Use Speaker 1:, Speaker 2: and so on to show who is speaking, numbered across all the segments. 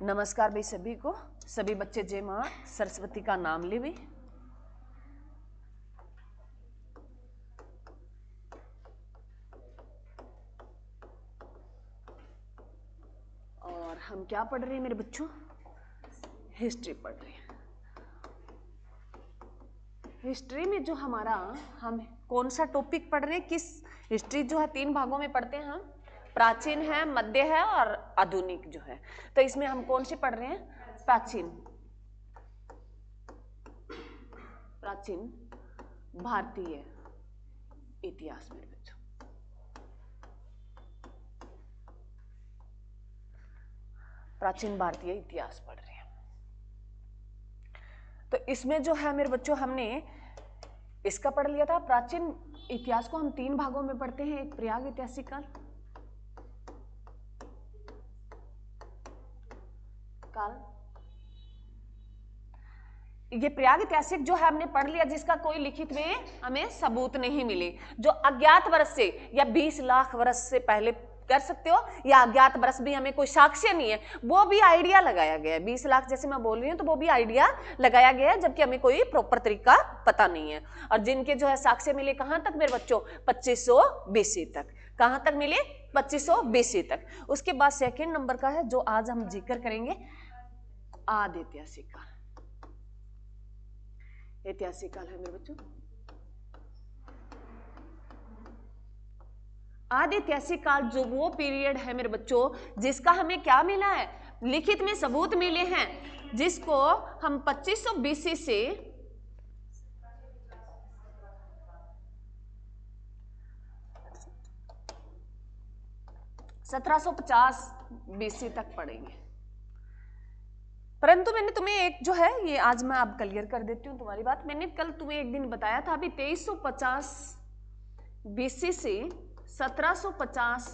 Speaker 1: नमस्कार भाई सभी को। सभी बच्चे जय मां सरस्वती का नाम ले भी। और हम क्या पढ़ रहे हैं मेरे बच्चों? हिस्ट्री पढ़ रहे हैं। हिस्ट्री में जो हमारा हम कौन सा टॉपिक पढ़ रहे हैं? किस हिस्ट्री जो है 3 भागों में पढ़ते हैं हम। प्राचीन है, मध्य है और आधुनिक जो है। तो इसमें हम कौन सी पढ़ रहे हैं? प्राचीन भारतीय इतिहास मेरे बच्चों। प्राचीन भारतीय इतिहास पढ़ रहे हैं। तो इसमें जो है मेरे बच्चों हमने इसका पढ़ लिया था। प्राचीन इतिहास को हम 3 भागों में पढ़ते हैं। एक प्रयाग ऐतिहासिक काल, ये प्रयाग ऐतिहासिक जो है हमने पढ़ लिया, जिसका कोई लिखित में हमें सबूत नहीं मिले। जो अज्ञात वर्ष से या 20 लाख वर्ष से पहले कर सकते हो, या अज्ञात वर्ष भी हमें कोई साक्ष्य नहीं है, वो भी आइडिया लगाया गया है। 20 लाख जैसे मैं बोल रही हूँ तो वो भी आइडिया लगाया गया है, जबकि हमें कोई प्रॉपर तरीका पता नहीं है। और जिनके जो है साक्ष्य मिले कहां तक मेरे बच्चों? 2500 BC तक। कहां तक मिले? 2500 BC तक। उसके बाद सेकेंड नंबर का है जो आज हम जिक्र करेंगे, आदि ऐतिहासिक काल। ऐतिहासिक काल है मेरे बच्चों। आदि ऐतिहासिक काल जो वो पीरियड है मेरे बच्चों जिसका हमें क्या मिला है? लिखित में सबूत मिले हैं, जिसको हम 2500 BC से 1750 BC तक पढ़ेंगे। परंतु मैंने तुम्हें एक जो है ये आज मैं अब क्लियर कर देती हूँ तुम्हारी बात। मैंने कल तुम्हें एक दिन बताया था अभी 2350 BC से 1750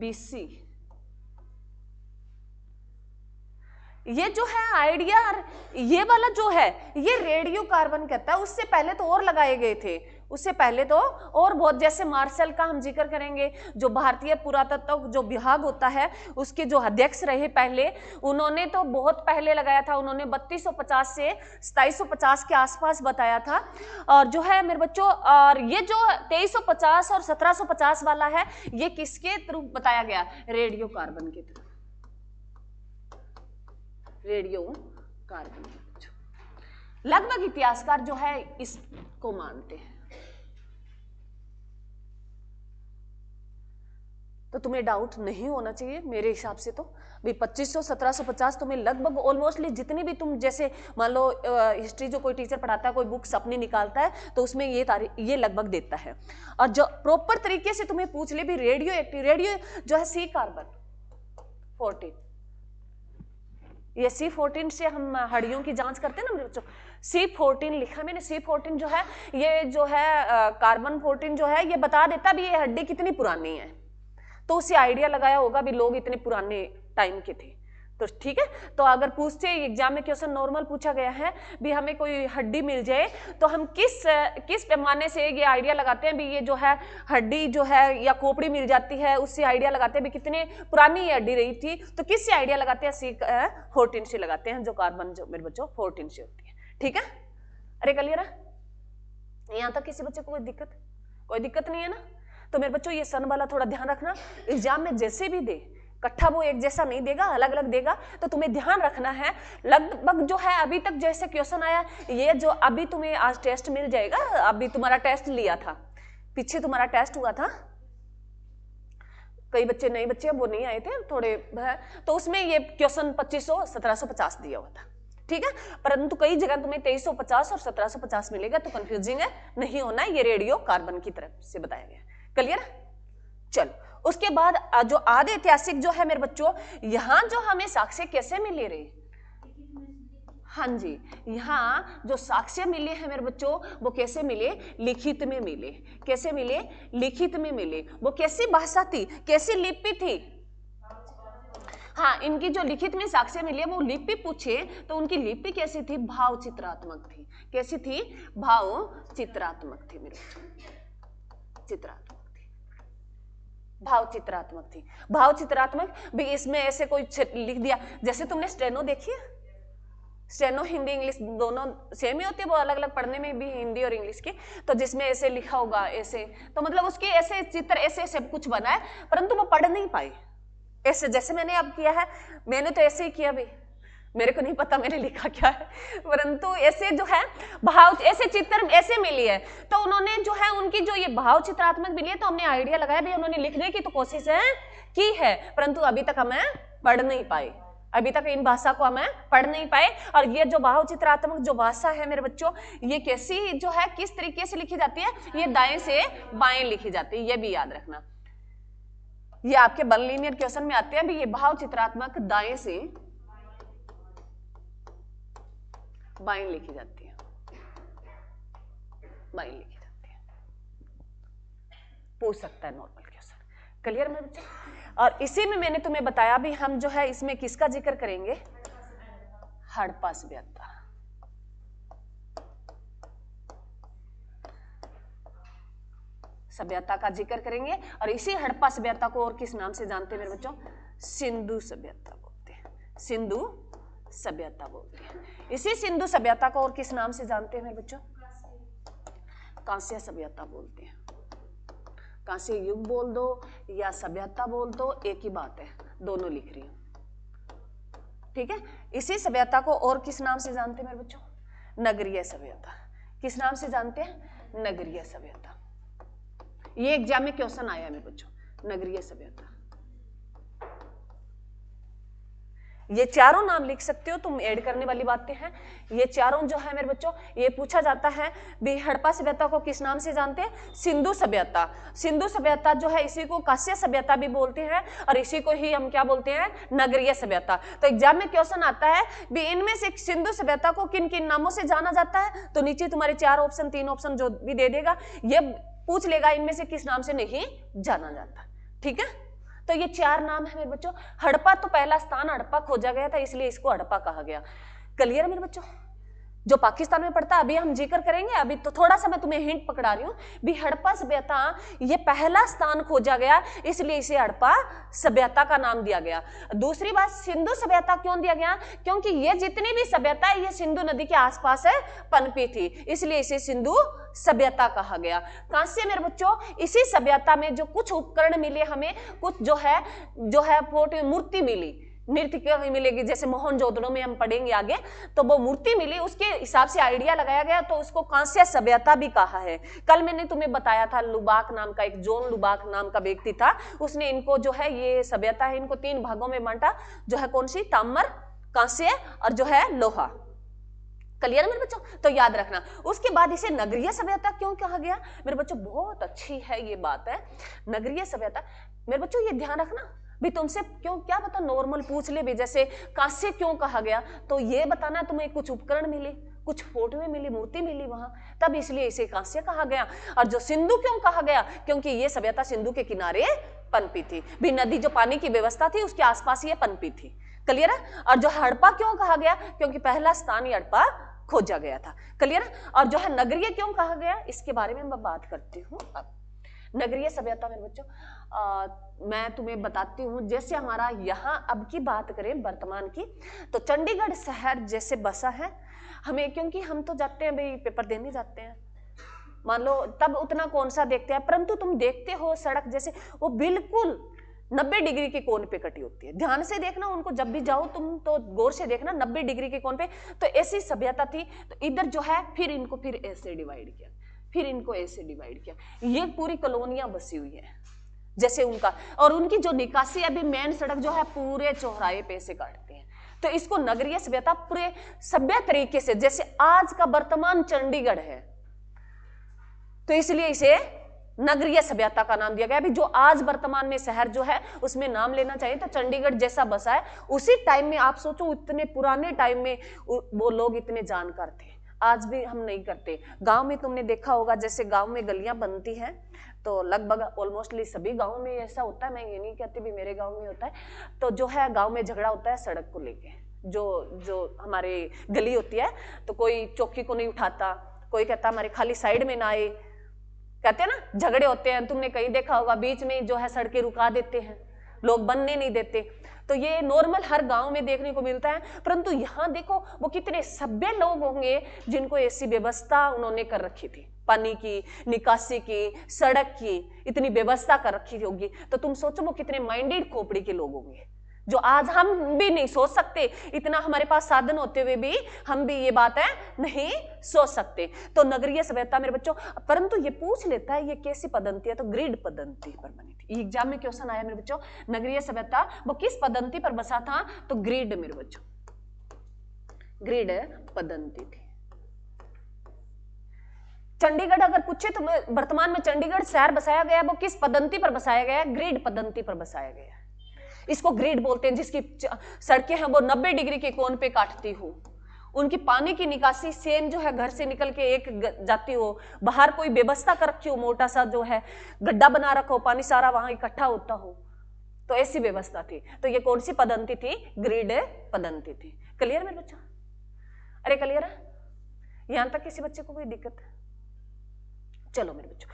Speaker 1: BC, ये जो है आइडिया, ये वाला जो है ये रेडियो कार्बन कहता है। उससे पहले तो और लगाए गए थे, उससे पहले तो और बहुत, जैसे मार्शल का हम जिक्र करेंगे, जो भारतीय पुरातत्व जो विभाग होता है उसके जो अध्यक्ष रहे पहले, उन्होंने तो बहुत पहले लगाया था। उन्होंने 3250 से 2750 के आसपास बताया था। और जो है मेरे बच्चों, और ये जो 2350 और 1750 वाला है, ये किसके थ्रू बताया गया? रेडियो कार्बन के थ्रू। रेडियो कार्बन लगभग इतिहासकार जो है इसको मानते हैं। तो तुम्हें डाउट नहीं होना चाहिए मेरे हिसाब से। तो भाई 2500 1750 तुम्हें लगभग ऑलमोस्टली जितनी भी तुम, जैसे मान लो हिस्ट्री जो कोई टीचर पढ़ाता है, कोई बुक्स अपनी निकालता है तो उसमें ये तारीख ये लगभग देता है। और जो प्रॉपर तरीके से तुम्हें पूछ ले भी रेडियो एक्टिव, रेडियो जो है C कार्बन 14, ये C14 से हम हड्डियों की जांच करते हैं ना बच्चों। C14 लिखा मैंने। C14 जो है ये जो है कार्बन 14 जो है ये बता देता भी ये हड्डी कितनी पुरानी है। तो उससे आइडिया लगाया होगा भी लोग इतने पुराने टाइम के थे। तो ठीक है, तो अगर पूछते एग्जाम में क्वेश्चन नॉर्मल पूछा गया है भी हमें कोई हड्डी मिल जाए तो हम किस पैमाने से ये आइडिया लगाते हैं भी ये जो है हड्डी जो है या खोपड़ी मिल जाती है, उससे आइडिया लगाते हैं भी कितने पुरानी ये हड्डी रही थी। तो किससे आइडिया लगाते हैं? C14 से लगाते हैं, जो कार्बन जो मेरे बच्चों 14 से होती है। ठीक है, अरे क्लियर है? यहाँ तक किसी बच्चे को कोई दिक्कत नहीं है ना? तो मेरे बच्चों ये सन वाला थोड़ा ध्यान रखना। एग्जाम में जैसे भी दे इकट्ठा वो एक जैसा नहीं देगा, अलग अलग देगा। तो तुम्हें ध्यान रखना है लगभग जो है अभी तक जैसे क्वेश्चन आया, ये जो अभी तुम्हें आज टेस्ट मिल जाएगा। अभी तुम्हारा टेस्ट लिया था, पीछे तुम्हारा टेस्ट हुआ था, कई बच्चे नए बच्चे वो नहीं आए थे थोड़े, तो उसमें ये क्वेश्चन 2500 1750 दिया हुआ था। ठीक है, परंतु कई जगह तुम्हें 2350 और 1750 मिलेगा, तो कंफ्यूजिंग है, नहीं होना है। ये रेडियो कार्बन की तरफ से बताया गया। क्लियर? चलो, उसके बाद जो आदि ऐतिहासिक जो है मेरे बच्चों, यहां जो हमें साक्ष्य कैसे मिले रे? हाँ जी, यहाँ जो साक्ष्य मिले हैं मेरे बच्चों वो कैसे मिले? लिखित में मिले। कैसे मिले? लिखित में मिले। वो कैसी भाषा थी, कैसी लिपि थी? हाँ, इनकी जो लिखित में साक्ष्य मिले वो लिपि पूछे तो उनकी लिपि कैसी थी? भाव चित्रात्मक थी। कैसी थी? भाव चित्रात्मक थी मेरे बच्चों, चित्रात्मक। भाव चित्रात्मक थी। भाव चित्रात्मक भी इसमें ऐसे कोई लिख दिया, जैसे तुमने स्टेनो देखी है, स्टेनो हिंदी इंग्लिश दोनों सेम ही होती है, वो अलग अलग पढ़ने में भी हिंदी और इंग्लिश की, तो जिसमें ऐसे लिखा होगा ऐसे, तो मतलब उसके ऐसे चित्र ऐसे ऐसे कुछ बना है, परंतु वो पढ़ नहीं पाई ऐसे जैसे मैंने अब किया है। मैंने तो ऐसे ही किया भी, मेरे को नहीं पता मैंने लिखा क्या है, परंतु ऐसे जो है भाव ऐसे चित्र ऐसे मिली है, तो उन्होंने जो है उनकी जो ये भाव चित्रात्मक मिली है, तो हमने आइडिया लगाया भी उन्होंने लिखने की तो कोशिश है की है, परंतु अभी तक हमें पढ़ नहीं पाए, अभी तक इन भाषा को हमें पढ़ नहीं पाए। और ये जो भाव चित्रात्मक जो भाषा है मेरे बच्चों, ये कैसी जो है किस तरीके से लिखी जाती है, ये दाएं से बाएं लिखी जाती है, ये भी याद रखना। ये आपके वन लीनियर क्वेश्चन में आते हैं भी, ये भाव चित्रात्मक दाएं से बाएं लिखी जाती है, बाएं लिखी जाती है, पूछ सकता है नॉर्मल क्वेश्चन। क्लियर मेरे बच्चे? और इसी में मैंने तुम्हें बताया भी हम जो है इसमें किसका जिक्र करेंगे, हड़प्पा सभ्यता। सभ्यता का जिक्र करेंगे, और इसी हड़प्पा सभ्यता को और किस नाम से जानते हैं मेरे बच्चों, सिंधु सभ्यता बोलते हैं, सिंधु सभ्यता बोलते हैं। इसी सिंधु सभ्यता को और किस नाम से जानते हैं मेरे बच्चों, कांस्य सभ्यता बोलते हैं। कांस्य युग बोल दो या सभ्यता बोल दो, एक ही बात है, दोनों लिख रही हूं, ठीक है। इसी सभ्यता को और किस नाम से जानते हैं मेरे बच्चों, नगरीय सभ्यता। किस नाम से जानते हैं, नगरीय सभ्यता। ये एग्जाम में क्वेश्चन आया है मेरे बच्चों, नगरीय सभ्यता। ये चारों नाम लिख सकते हो तुम, ऐड करने वाली बातें हैं ये चारों जो है मेरे बच्चों। ये पूछा जाता है भी हड़प्पा सभ्यता को किस नाम से जानते हैं, सिंधु सभ्यता। सिंधु सभ्यता जो है इसी को कांस्य सभ्यता भी बोलते हैं, और इसी को ही हम क्या बोलते हैं, नगरीय सभ्यता। तो एग्जाम में क्वेश्चन आता है भी इनमें से सिंधु सभ्यता को किन किन नामों से जाना जाता है, तो नीचे तुम्हारे 4 ऑप्शन 3 ऑप्शन जो भी दे देगा, ये पूछ लेगा इनमें से किस नाम से नहीं जाना जाता, ठीक है। तो ये 4 नाम है मेरे बच्चों। हड़प्पा तो पहला स्थान हड़प्पा खोजा गया था, इसलिए इसको हड़प्पा कहा गया। क्लियर है मेरे बच्चों? जो पाकिस्तान में पड़ता है, अभी हम जिक्र करेंगे, अभी तो थोड़ा सा मैं तुम्हें हिंट पकड़ा रही हूँ भी हड़प्पा सभ्यता ये पहला स्थान खोजा गया, इसलिए इसे हड़प्पा सभ्यता का नाम दिया गया। दूसरी बात, सिंधु सभ्यता क्यों दिया गया, क्योंकि ये जितनी भी सभ्यता है ये सिंधु नदी के आसपास है पनपी थी, इसलिए इसे सिंधु सभ्यता कहा गया। कांस्य मेरे बच्चों, इसी सभ्यता में जो कुछ उपकरण मिले हमें, कुछ जो है फोटो मूर्ति मिली, नृत्य की मिलेगी, जैसे मोहनजोदड़ो में हम पढ़ेंगे आगे, तो वो मूर्ति मिली, उसके हिसाब से आइडिया लगाया गया, तो उसको कांस्य सभ्यता भी कहा है। कल मैंने तुम्हें बताया था, लुबाक नाम का एक जॉन लुबाक नाम का व्यक्ति था, उसने इनको जो है ये सभ्यता है इनको 3 भागों में बांटा, जो है कौन सी, ताम्र, कांस्य और जो है लोहा। क्लियर है मेरे बच्चों? तो याद रखना। उसके बाद इसे नगरीय सभ्यता क्यों कहा गया मेरे बच्चों, बहुत अच्छी है ये बात है, नगरीय सभ्यता। मेरे बच्चों ये ध्यान रखना भी, तुमसे क्यों क्या पता नॉर्मल पूछ ले भी, जैसे कांस्य क्यों कहा गया, तो ये बताना तुम्हें कुछ उपकरण मिले, कुछ फोटोएं मिली, मूर्ति मिली वहां, तब इसलिए इसे कांस्य कहा गया। और जो सिंधु क्यों कहा गया, क्योंकि ये सभ्यता सिंधु के किनारे पनपी थी, भी नदी जो पानी की व्यवस्था थी उसके आसपास ये पनपी थी। क्लियर है? और जो हड़प्पा क्यों कहा गया, क्योंकि पहला स्थान हड़प्पा खोजा गया था। क्लियर है? और जो है नगरीय क्यों कहा गया, इसके बारे में मैं बात करती हूँ। अब नगरीय सभ्यता मेरे बच्चों, मैं तुम्हें बताती हूँ, जैसे हमारा यहाँ अब की बात करें वर्तमान की, तो चंडीगढ़ शहर जैसे बसा है हमें, क्योंकि हम तो जाते हैं भाई पेपर देने जाते हैं, मान लो तब उतना कौन सा देखते हैं, परंतु तुम देखते हो सड़क जैसे वो बिल्कुल 90 डिग्री के कोण पे कटी होती है। ध्यान से देखना उनको, जब भी जाओ तुम तो गौर से देखना, 90 डिग्री के कोण पे। तो ऐसी सभ्यता थी, तो इधर जो है फिर इनको फिर ऐसे डिवाइड किया, फिर इनको ऐसे डिवाइड किया, ये पूरी कॉलोनियां बसी हुई है जैसे उनका। और उनकी जो निकासी अभी मेन सड़क जो है पूरे चौराहे पे से काटते हैं, तो इसको नगरीय सभ्यता पूरे सभ्य तरीके से, जैसे आज का वर्तमान चंडीगढ़ है, तो इसलिए इसे नगरीय सभ्यता का नाम दिया गया। अभी जो आज वर्तमान में शहर जो है उसमें नाम लेना चाहिए, तो चंडीगढ़ जैसा बसा है उसी टाइम में। आप सोचो इतने पुराने टाइम में वो लोग इतने जानकार थे, आज भी हम नहीं करते। गांव में तुमने देखा होगा, जैसे गांव में गलियां बनती हैं तो लगभग ऑलमोस्टली सभी गांवों में ऐसा होता है, मैं ये नहीं कहती भी मेरे गांव में होता है, तो जो है गांव में झगड़ा होता है सड़क को लेके, जो हमारे गली होती है, तो कोई चौकी को नहीं उठाता, कोई कहता हमारे खाली साइड में ना आए, कहते हैं ना झगड़े होते हैं, तुमने कहीं देखा होगा, बीच में जो है सड़कें रुका देते हैं, लोग बनने नहीं देते। तो ये नॉर्मल हर गांव में देखने को मिलता है। परंतु यहाँ देखो वो कितने सभ्य लोग होंगे जिनको ऐसी व्यवस्था उन्होंने कर रखी थी, पानी की, निकासी की, सड़क की इतनी व्यवस्था कर रखी होगी। तो तुम सोचो वो कितने माइंडेड खोपड़ी के लोग होंगे, जो आज हम भी नहीं सोच सकते। इतना हमारे पास साधन होते हुए भी हम भी ये बात है नहीं सोच सकते। तो नगरीय सभ्यता मेरे बच्चों, परंतु ये पूछ लेता है ये कैसी पद्धति है, तो ग्रिड पद्धति पर बनी थी। एग्जाम में क्वेश्चन आया मेरे बच्चों, नगरीय सभ्यता वो किस पद्धति पर बसा था, तो ग्रिड मेरे बच्चों, ग्रिड पद्धति थी। चंडीगढ़ अगर पूछे तो वर्तमान में चंडीगढ़ शहर बसाया गया वो किस पद्धति पर बसाया गया, ग्रिड पद्धति पर बसाया गया। इसको ग्रिड बोलते हैं, जिसकी सड़कें हैं वो 90 डिग्री के कोण पे काटती हो, उनकी पानी की निकासी सेम जो है घर से निकल के एक जाती हो, बाहर कोई व्यवस्था कर रखी हो, मोटा सा जो है गड्ढा बना रखा हो, पानी सारा वहां इकट्ठा होता हो, तो ऐसी व्यवस्था थी। तो ये कौन सी पद्धति थी, ग्रिड पद्धति थी। क्लियर मेरे बच्चा, अरे क्लियर है, यहां तक किसी बच्चे को कोई दिक्कत है? चलो मेरे बच्चों,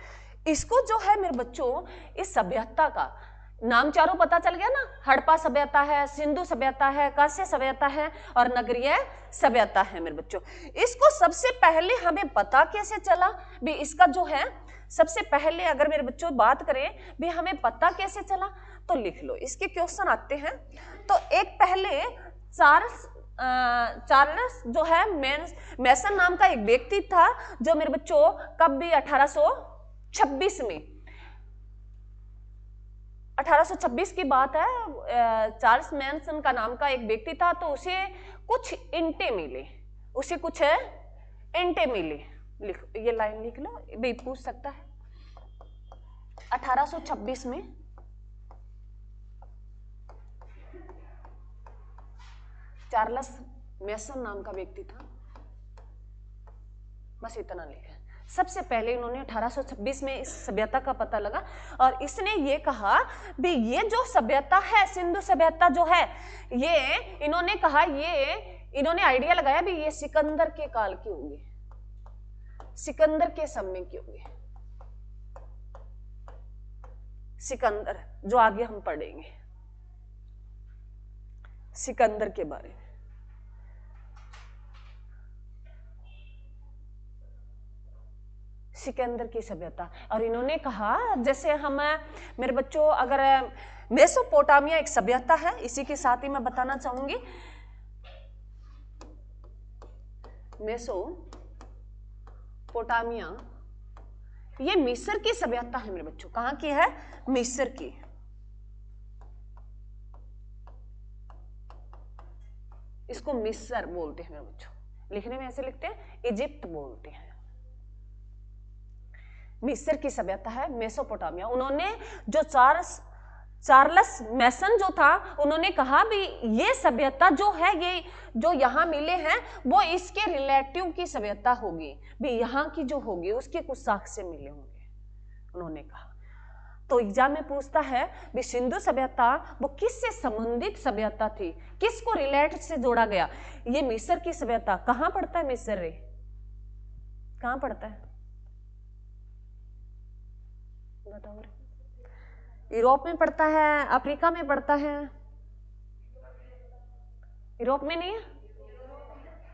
Speaker 1: इसको जो है मेरे बच्चों, इस सभ्यता का नाम चारों पता चल गया ना, हड़प्पा सभ्यता है, सिंधु सभ्यता है, कांस्य सभ्यता है और नगरीय सभ्यता है मेरे बच्चों। इसको सबसे पहले हमें पता कैसे चला भी, इसका जो है सबसे पहले अगर मेरे बच्चों बात करें भी हमें पता कैसे चला, तो लिख लो, इसके क्वेश्चन आते हैं। तो एक पहले चार्ल्स जो है मैसन नाम का एक व्यक्ति था, जो मेरे बच्चों कब भी 1826 में, 1826 की बात है, चार्ल्स मैनसन का नाम का एक व्यक्ति था। तो उसे कुछ इंटे मिले, उसे कुछ इंटे मिले, लिख ये लाइन लिख लो, भी पूछ सकता है। 1826 में चार्ल्स मैसन नाम का व्यक्ति था, बस इतना लिखा। सबसे पहले इन्होंने 1826 में इस सभ्यता का पता लगा और इसने ये कहा भी ये जो सभ्यता है, सिंधु सभ्यता जो है, ये इन्होंने कहा, ये इन्होंने आइडिया लगाया भी ये सिकंदर के काल की होगी, सिकंदर के समय की होगी। सिकंदर जो आगे हम पढ़ेंगे, सिकंदर के बारे में। सिकंदर की सभ्यता, और इन्होंने कहा जैसे हम मेरे बच्चों, अगर मेसोपोटामिया एक सभ्यता है, इसी के साथ ही मैं बताना चाहूंगी, मेसोपोटामिया ये मिस्र की सभ्यता है मेरे बच्चों। कहां की है, मिस्र की। इसको मिस्र बोलते हैं मेरे बच्चों, लिखने में ऐसे लिखते हैं, इजिप्ट बोलते हैं। मिस्र की सभ्यता है मेसोपोटामिया। उन्होंने जो चार्ल्स मैसन जो था, उन्होंने कहा भी ये सभ्यता जो है, ये जो यहाँ मिले हैं वो इसके रिलेटिव की सभ्यता होगी, भी यहाँ की जो होगी उसके कुछ साक्ष्य मिले होंगे, उन्होंने कहा। तो एग्जाम में पूछता है भी सिंधु सभ्यता वो किससे संबंधित सभ्यता थी, किसको रिलेट से जोड़ा गया। ये मिस्र की सभ्यता कहाँ पड़ता है, मिस्र रे कहाँ पड़ता है बताओ। यूरोप में पड़ता है, अफ्रीका में पड़ता है, यूरोप में नहीं है,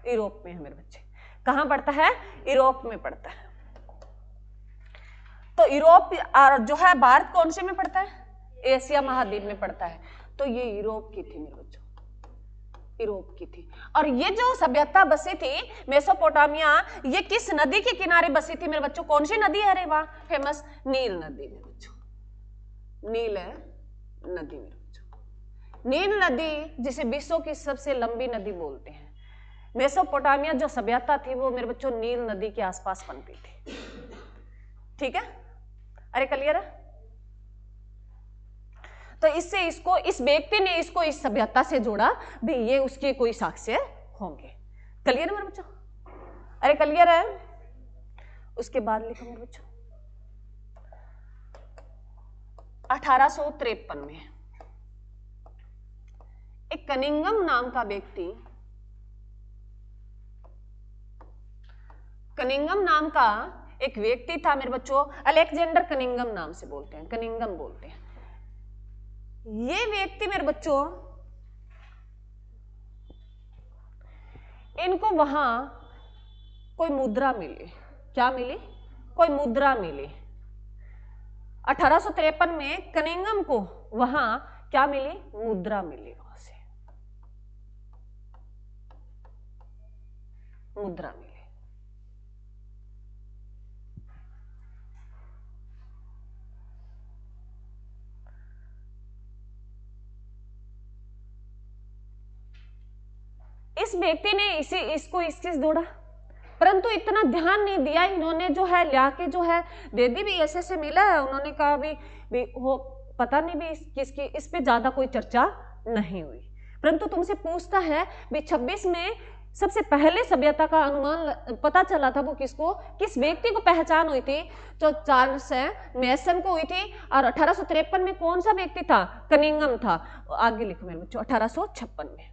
Speaker 1: यूरोप में है मेरे बच्चे। कहां पड़ता है, यूरोप में पड़ता है। तो यूरोप जो है, भारत कौन से में पड़ता है, एशिया महाद्वीप में पड़ता है। तो ये यूरोप की थी मेरे बच्चों, यूरोप की थी। और ये जो सभ्यता बसी थी मेसोपोटामिया, ये किस नदी के किनारे बसी थी मेरे बच्चों, कौन सी नदी है रे वहां फेमस, नील नदी मेरे बच्चों, नील है नदी मेरे बच्चों। नील नदी जिसे विश्व की सबसे लंबी नदी बोलते हैं। मेसोपोटामिया जो सभ्यता थी वो मेरे बच्चों नील नदी के आसपास बनती थी। ठीक है, अरे क्लियर है। तो इससे इसको, इस व्यक्ति ने इसको इस सभ्यता से जोड़ा भी, ये उसके कोई साक्ष्य होंगे। क्लियर है मेरे बच्चों, अरे क्लियर है। उसके बाद लिखो मेरे बच्चों, 1853 में एक कनिंगम नाम का व्यक्ति, कनिंगम नाम का एक व्यक्ति था मेरे बच्चों, अलेक्जेंडर कनिंघम नाम से बोलते हैं, कनिंघम बोलते हैं। ये व्यक्ति मेरे बच्चों, इनको वहां कोई मुद्रा मिली। क्या मिली? कोई मुद्रा मिली। 1853 में कनिंघम को वहां क्या मिली? मुद्रा मिली, वहां से मुद्रा मिली। इस व्यक्ति ने इसको इससे जोड़ा, परंतु इतना ध्यान नहीं दिया। इन्होंने जो है लाके जो है दे दी भी, ऐसे मिला है। उन्होंने कहा भी हो पता नहीं भी किसकी, इस पे ज्यादा कोई चर्चा नहीं हुई। परंतु तुमसे पूछता है भी 26 में सबसे पहले सभ्यता का अनुमान पता चला था वो किसको, किस व्यक्ति को पहचान हुई थी? तो चार्ल्स मैसन को हुई थी। और 1853 में कौन सा व्यक्ति था? कनिंघम था। आगे लिखो मेरे बच्चों, 1856 में।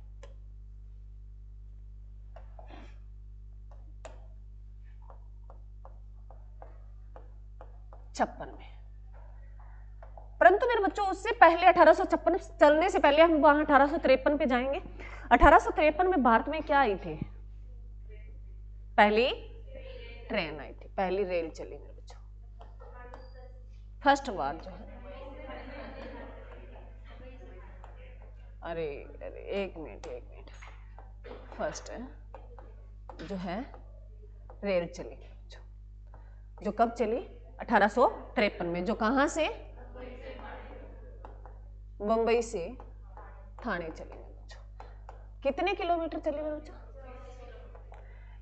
Speaker 1: 56 में। परंतु मेरे बच्चों उससे पहले 1856 चलने से पहले हम वहां 1853 पे जाएंगे। 1853 में भारत में क्या आई थी? पहली ट्रेन आई थी, पहली रेल चली मेरे बच्चों। फर्स्ट बार जो है, अरे एक मिनट, फर्स्ट है जो है रेल चली जो कब चली? 1853 में। जो कहां से? बंबई से थाने चली मेरे बच्चों। कितने किलोमीटर चली मेरे बच्चों?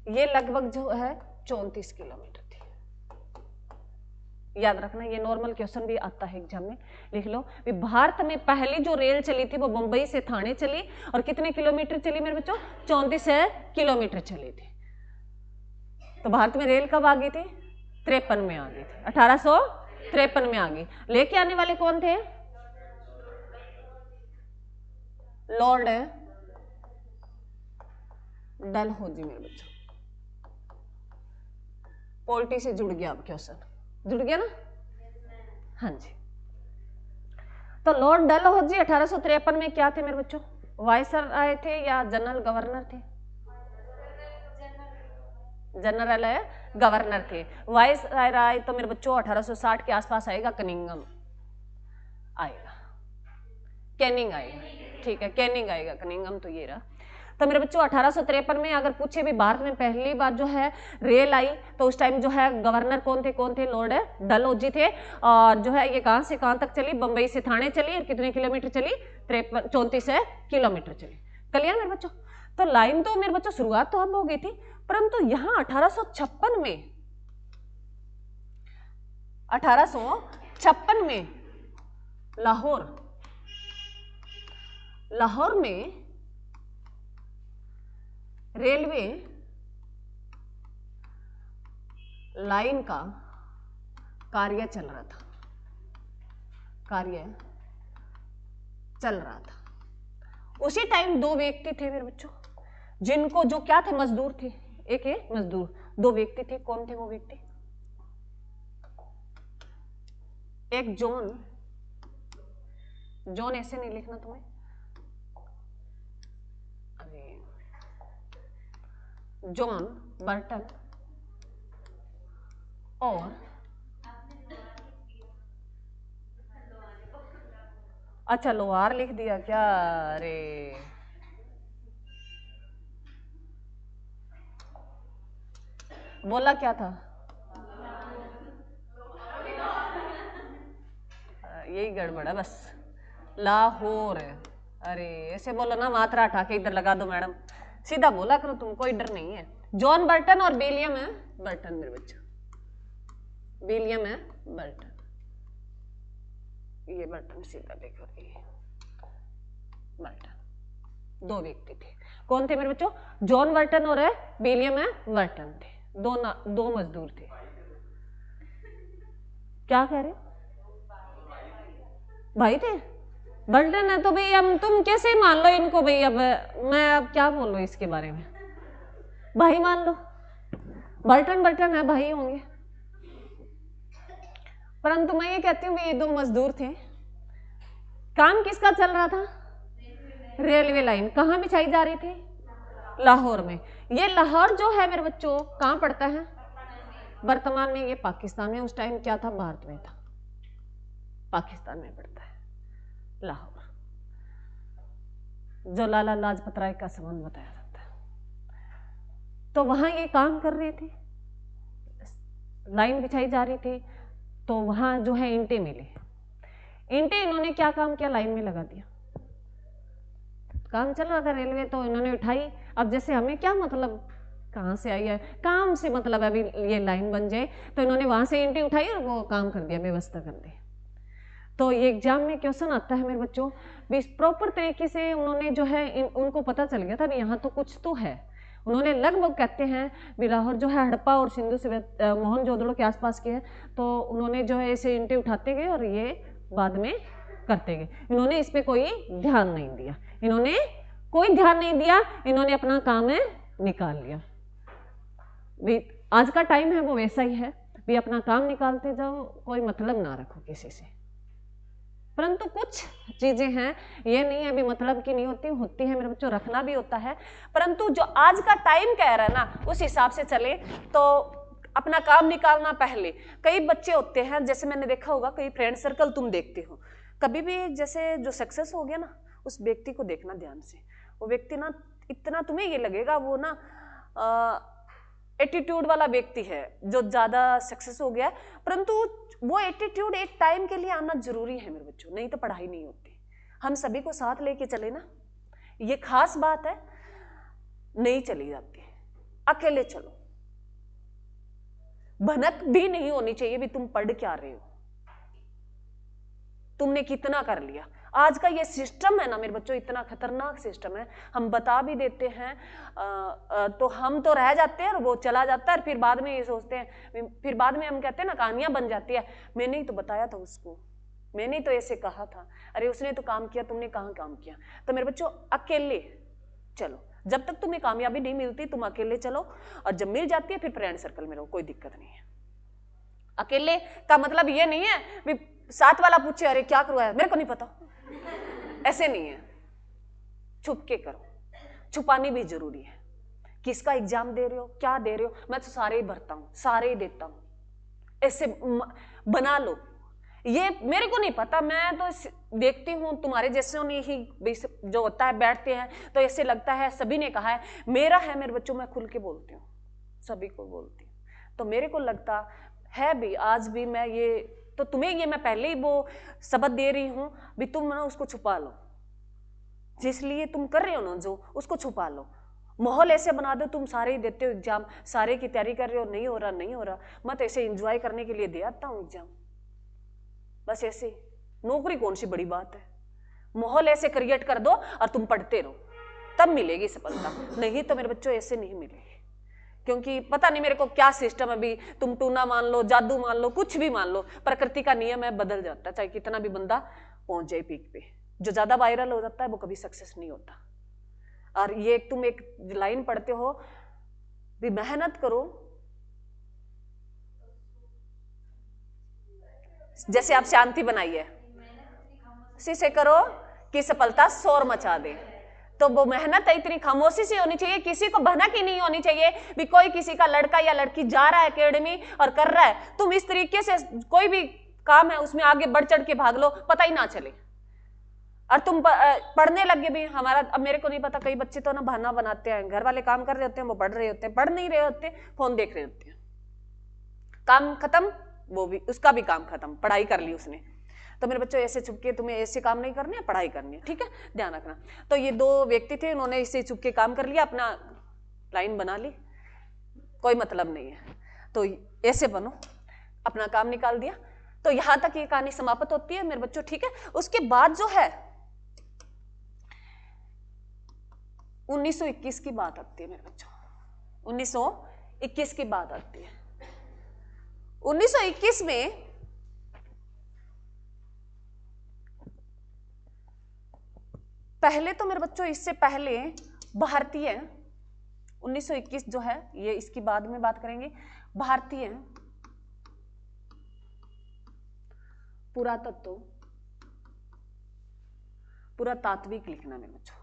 Speaker 1: ये लगभग जो है 34 किलोमीटर थी। याद रखना, ये नॉर्मल क्वेश्चन भी आता है एग्जाम में, लिख लो। भारत में पहली जो रेल चली थी वो बंबई से थाने चली, और कितने किलोमीटर चली मेरे बच्चों? 34 किलोमीटर चली थी। तो भारत में रेल कब आ गई थी? 53 में आ गई थी, 1853 में आ गई। लेके आने वाले कौन थे? लॉर्ड डलहौजी मेरे बच्चों। पॉलिटी से जुड़ गया, अब क्वेश्चन जुड़ गया ना? हाँ जी। तो लॉर्ड डलहौजी 1853 में क्या थे मेरे बच्चों? वाइसर आए थे या जनरल गवर्नर थे? जनरल गवर्नर थे। वाइस राय तो मेरे बच्चों 1860 के आसपास आएगा, कनिंघम आएगा, कैनिंग आएगा, ठीक है, कैनिंग आएगा, कनिंघम तो ये रहा। तो मेरे बच्चों 1853 में अगर पूछे भी भारत में पहली बार जो है रेल आई, तो उस टाइम जो है गवर्नर कौन थे? लॉर्ड डलहौजी थे। और जो है ये कहां से कहां तक चली? बंबई से थाने चली, और कितने किलोमीटर चली? 34 किलोमीटर चली। क्लियर मेरे बच्चों? तो लाइन तो मेरे बच्चों शुरुआत तो अब हो गई थी, परंतु यहां 1856 में लाहौर में रेलवे लाइन का कार्य चल रहा था। उसी टाइम दो व्यक्ति थे मेरे बच्चों, जिनको जो क्या थे? मजदूर थे। एक है मजदूर, दो व्यक्ति थे। कौन थे वो व्यक्ति? एक जॉन ऐसे नहीं लिखना तुम्हें, अरे जॉन बर्टन और अच्छा लोहार लिख दिया क्या? अरे बोला क्या था? यही गड़बड़ है बस, लाहौर है। अरे ऐसे बोलो ना, मात्रा हटा के इधर लगा दो मैडम, सीधा बोला करो तुम, कोई डर नहीं है। जॉन बर्टन और विलियम है बर्टन मेरे बच्चों, विलियम है बर्टन, ये बर्टन सीधा देखो, ये बर्टन। दो व्यक्ति थे। कौन थे मेरे बच्चों? जॉन बर्टन और विलियम है बर्टन थे। दो मजदूर थे। क्या कह रहे? भाई थे। बर्टन है तो भाई हम तुम कैसे मान लो इनको भाई? अब मैं अब क्या बोलूं इसके बारे में? भाई मान लो, बर्टन है, भाई होंगे। परंतु मैं ये कहती हूँ ये दो मजदूर थे, काम किसका चल रहा था? Railway line. कहाँ बिछाई जा रही थी? लाहौर में। ये लाहौर जो है मेरे बच्चों कहाँ पड़ता है? वर्तमान में ये पाकिस्तान में, उस टाइम क्या था? भारत में था, पाकिस्तान में पड़ता है लाहौर, जो लाला लाजपत राय का संबंध बताया जाता है। तो वहां ये काम कर रहे थे, लाइन बिछाई जा रही थी, तो वहां जो है ईंटें मिले। ईंटें इन्होंने क्या काम किया? लाइन में लगा दिया। काम चल रहा था रेलवे, तो इन्होंने उठाई। अब जैसे हमें क्या मतलब कहाँ से आई है, काम से मतलब अभी ये लाइन बन जाए, तो इन्होंने वहां से ईंटें उठाई और वो काम कर दिया, व्यवस्था कर दी। तो ये एग्जाम में क्वेश्चन आता है मेरे बच्चों, प्रॉपर तरीके से उन्होंने जो है उनको पता चल गया था भी यहाँ तो कुछ तो है। उन्होंने लगभग कहते हैं भी लाहौर जो है हड़प्पा और सिंधु से मोहनजोदड़ो के आसपास की है, तो उन्होंने जो है ऐसे ईंटें उठाते गए और ये बाद में करते गए। इन्होंने इस पर कोई ध्यान नहीं दिया, इन्होंने कोई ध्यान नहीं दिया, इन्होंने अपना काम है निकाल लिया। भी आज का टाइम है वो वैसा ही है, भी अपना काम निकालते जाओ, कोई मतलब ना रखो किसी से। परंतु कुछ चीजें हैं, ये नहीं है भी मतलब की नहीं होती, होती है मेरे बच्चों, रखना भी होता है। परंतु जो आज का टाइम कह रहा है ना, उस हिसाब से चले तो अपना काम निकालना पहले। कई बच्चे होते हैं, जैसे मैंने देखा होगा, कई फ्रेंड सर्कल तुम देखते हो, कभी भी जैसे जो सक्सेस हो गया ना, उस व्यक्ति को देखना ध्यान से। वो व्यक्ति ना इतना तुम्हें ये लगेगा वो ना एटीट्यूड वाला व्यक्ति है जो ज्यादा सक्सेस हो गया है, परंतु वो एटीट्यूड एक टाइम के लिए आना जरूरी है मेरे बच्चों, नहीं तो पढ़ाई नहीं होती। हम सभी को साथ लेके चले ना, ये खास बात है, नहीं चली जाती। अकेले चलो, भनक भी नहीं होनी चाहिए भी तुम पढ़ क्या रहे हो, तुमने कितना कर लिया। आज का ये सिस्टम है ना मेरे बच्चों, इतना खतरनाक सिस्टम है। हम बता भी देते हैं तो हम तो रह जाते हैं और वो चला जाता है, फिर बाद में ये सोचते हैं, फिर बाद में हम कहते हैं ना कहानियां बन जाती है, मैंने ही तो बताया था उसको, मैंने तो ऐसे कहा था, अरे उसने तो काम किया, तुमने कहाँ काम किया। तो मेरे बच्चों अकेले चलो, जब तक तुम्हें कामयाबी नहीं मिलती तुम अकेले चलो, और जब मिल जाती है फिर फ्रेंड सर्कल में रहो, कोई दिक्कत नहीं है। अकेले का मतलब ये नहीं है भी साथ वाला पूछे अरे क्या करवाया, मेरे को नहीं पता, ऐसे नहीं है। छुप के करो, छुपानी भी जरूरी है। किसका एग्जाम दे रहे हो, क्या दे रहे हो, मैं तो सारे ही भरता हूं, सारे ही देता हूं, ऐसे बना लो। ये मेरे को नहीं पता, मैं तो देखती हूँ तुम्हारे जैसे नहीं ही जो होता है, बैठते हैं तो ऐसे लगता है सभी ने कहा है, मेरा है मेरे बच्चों, मैं खुल के बोलती हूँ, सभी को बोलती हूँ। तो मेरे को लगता है भी आज भी मैं ये, तो तुम्हें ये मैं पहले ही वो सबक दे रही हूँ भी तुम ना उसको छुपा लो, जिसलिए तुम कर रहे हो ना जो, उसको छुपा लो। माहौल ऐसे बना दो तुम सारे ही देते हो एग्जाम, सारे की तैयारी कर रहे हो, नहीं हो रहा नहीं हो रहा, मत ऐसे एंजॉय करने के लिए दे आता हूँ एग्जाम, बस ऐसे। नौकरी कौन सी बड़ी बात है, माहौल ऐसे क्रिएट कर दो और तुम पढ़ते रहो, तब मिलेगी सफलता, नहीं तो मेरे बच्चों ऐसे नहीं मिलेगी। क्योंकि पता नहीं मेरे को क्या सिस्टम है, अभी तुम टूना मान लो, जादू मान लो, कुछ भी मान लो, प्रकृति का नियम है, बदल जाता है, चाहे कितना भी बंदा पहुंच जाए पीक पे। जो ज्यादा वायरल हो जाता है वो कभी सक्सेस नहीं होता। और ये तुम एक लाइन पढ़ते हो भी मेहनत करो, जैसे आप शांति बनाइए, से करो कि सफलता शोर मचा दे। तो वो मेहनत है इतनी खामोशी से होनी चाहिए, किसी को भनक ही नहीं होनी चाहिए भी कोई किसी का लड़का या लड़की जा रहा है एकेडमी और कर रहा है, तुम इस तरीके से कोई भी काम है उसमें आगे बढ़ चढ़ के भाग लो, पता ही ना चले। और तुम पढ़ने लगे भी, हमारा अब मेरे को नहीं पता, कई बच्चे तो ना बहाना बनाते हैं, घर वाले काम कर रहे होते हैं, वो पढ़ रहे होते हैं, पढ़ नहीं रहे होते, फोन देख रहे होते हैं, काम खत्म, वो भी उसका भी काम खत्म, पढ़ाई कर ली उसने। तो मेरे बच्चों ऐसे चुपके तुम्हें ऐसे काम नहीं करने, पढ़ाई करनी है, ठीक है, ध्यान रखना। तो ये दो व्यक्ति थे, उन्होंने इससे चुपके काम कर लिया, अपना लाइन बना ली, कोई मतलब नहीं है, तो ऐसे बनो, अपना काम निकाल दिया। तो यहां तक ये कहानी समाप्त होती है मेरे बच्चों, ठीक है। उसके बाद जो है 1921 की बात आती है मेरे बच्चों, 1921 की बात आती है। 1921 में पहले तो मेरे बच्चों, इससे पहले भारतीय 1921 जो है ये इसकी बाद में बात करेंगे, भारतीय पुरातत्व, पुरातात्विक लिखना मेरे बच्चों,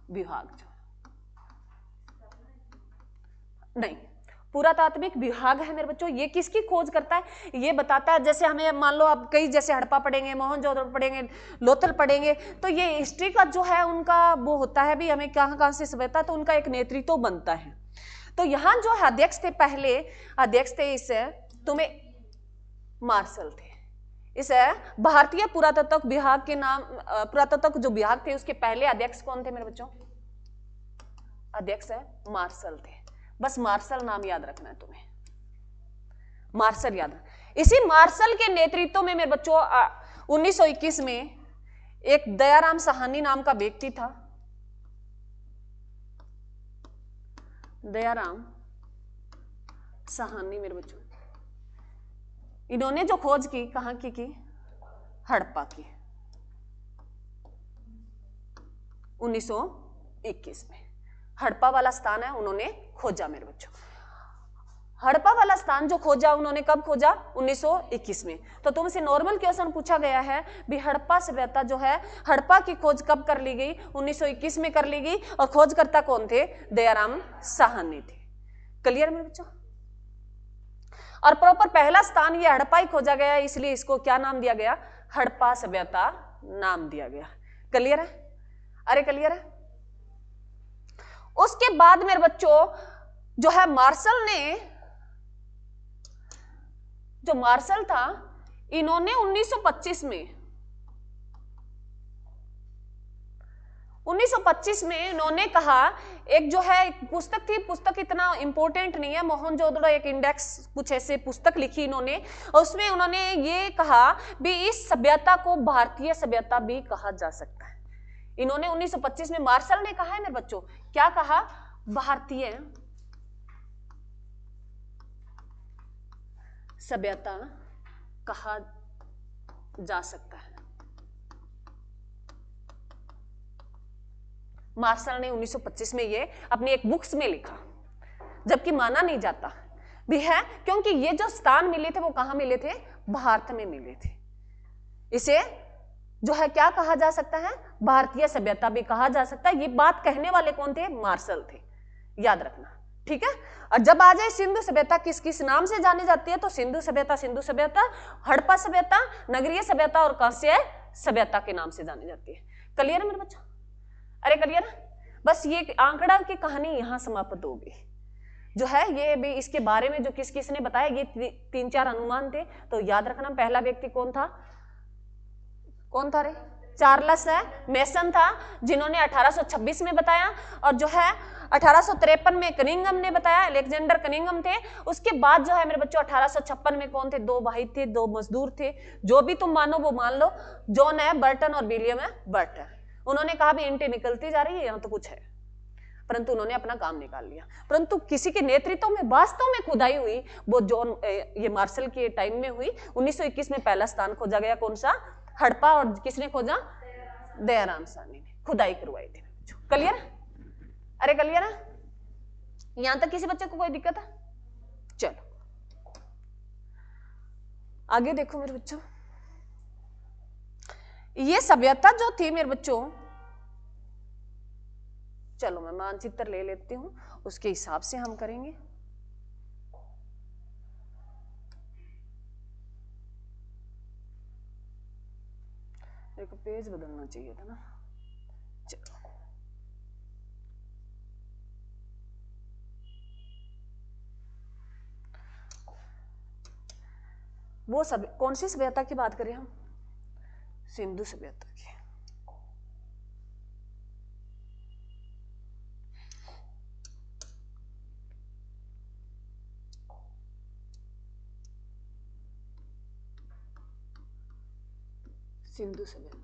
Speaker 1: विभाग जो नहीं, पुरातात्विक विभाग है मेरे बच्चों, ये किसकी खोज करता है, ये बताता है। जैसे हमें मान लो आप कई जैसे हड़प्पा पढ़ेंगे, मोहनजोदड़ो पढ़ेंगे, लोथल पढ़ेंगे, तो ये हिस्ट्री का जो है उनका वो होता है भी हमें कहाँ कहाँ से सभ्यता, तो उनका एक नेतृत्व बनता है। तो यहाँ जो अध्यक्ष थे, पहले अध्यक्ष थे इस तुम्हें मार्शल थे, इस भारतीय पुरातत्व विभाग के नाम, पुरातत्व जो विभाग थे उसके पहले अध्यक्ष कौन थे मेरे बच्चों, अध्यक्ष है मार्शल थे। बस मार्शल नाम याद रखना है तुम्हें, मार्शल याद। इसी मार्शल के नेतृत्व में मेरे बच्चों 1921 में एक दयाराम साहनी नाम का व्यक्ति था, दयाराम साहनी मेरे बच्चों, इन्होंने जो खोज की कहां की हड़प्पा की 1921 में। हड़प्पा वाला स्थान है उन्होंने खोजा मेरे बच्चों, हड़प्पा वाला स्थान जो खोजा उन्होंने कब खोजा, 1921 में। तो तुमसे नॉर्मल क्वेश्चन पूछा गया है भी हड़प्पा सभ्यता जो है, हड़प्पा की खोज कब कर ली गई, 1921 में कर ली गई, और खोजकर्ता कौन थे, दयाराम साहनी थे। क्लियर मेरे बच्चों। और प्रॉपर पहला स्थान ये हड़प्पा ही खोजा गया है, इसलिए इसको क्या नाम दिया गया, हड़प्पा सभ्यता नाम दिया गया। क्लियर है, अरे क्लियर है। उसके बाद मेरे बच्चों जो है मार्शल ने, जो मार्शल था, इन्होंने 1925 में इन्होंने कहा, एक जो है एक पुस्तक थी, पुस्तक इतना इंपॉर्टेंट नहीं है, मोहनजोदड़ो एक इंडेक्स कुछ ऐसे पुस्तक लिखी इन्होंने, और उसमें उन्होंने ये कहा भी इस सभ्यता को भारतीय सभ्यता भी कहा जा सकता है। इन्होंने 1925 में मार्शल ने कहा है मेरे बच्चों, क्या कहा, भारतीय सभ्यता कहा जा सकता है। मार्शल ने 1925 में ये अपनी एक बुक्स में लिखा, जबकि माना नहीं जाता भी है, क्योंकि ये जो स्थान मिले थे वो कहां मिले थे, भारत में मिले थे। इसे जो है क्या कहा जा सकता है, भारतीय सभ्यता भी कहा जा सकता है। ये बात कहने वाले कौन थे, मार्शल थे, याद रखना, ठीक है। और जब आ जाए सिंधु सभ्यता किस किस नाम से जानी जाती है, तो सिंधु सभ्यता, हड़प्पा सभ्यता, नगरीय सभ्यता और कांस्य सभ्यता के नाम से जानी जाती है। क्लियर है मेरे बच्चों, अरे क्लियर है। बस ये आंकड़ा की कहानी यहां समाप्त होगी। जो है ये भी इसके बारे में जो किस किस ने बताया, ये 3-4 अनुमान थे, तो याद रखना। पहला व्यक्ति कौन था रे, चार्ल्स मेसन था, जिन्होंने 1826 में बताया, और जो है 1853 में कनिंघम ने बताया, अलेक्जेंडर कनिंघम थे। उसके बाद जो है मेरे बच्चों 1856 में कौन थे, 2 भाई थे, 2 मजदूर थे, जो भी तुम मानो वो मान लो, जॉन है बर्टन और विलियम है बर्टन। उन्होंने कहा भी ईंटें निकलती जा रही है, यहां तो कुछ है, परंतु उन्होंने अपना काम निकाल लिया। परंतु किसी के नेतृत्व में वास्तव में खुदाई हुई वो जॉन ये मार्शल के टाइम में हुई। 1921 में पहला स्थान खोजा गया, कौन सा, हड़प्पा, और किसने खोजा, दयाराम साहनी ने खुदाई करवाई थी। क्लियर, अरे क्लियर है, यहां तक किसी बच्चे को कोई दिक्कत है, चलो आगे देखो मेरे बच्चों। ये सभ्यता जो थी मेरे बच्चों, चलो मैं मानचित्र ले लेती हूं, उसके हिसाब से हम करेंगे। देखो पेज बदलना चाहिए था ना, चलो वो सब कौन सी सभ्यता की बात करें हम, सिंधु सभ्यता की। सिंधु सभ्यता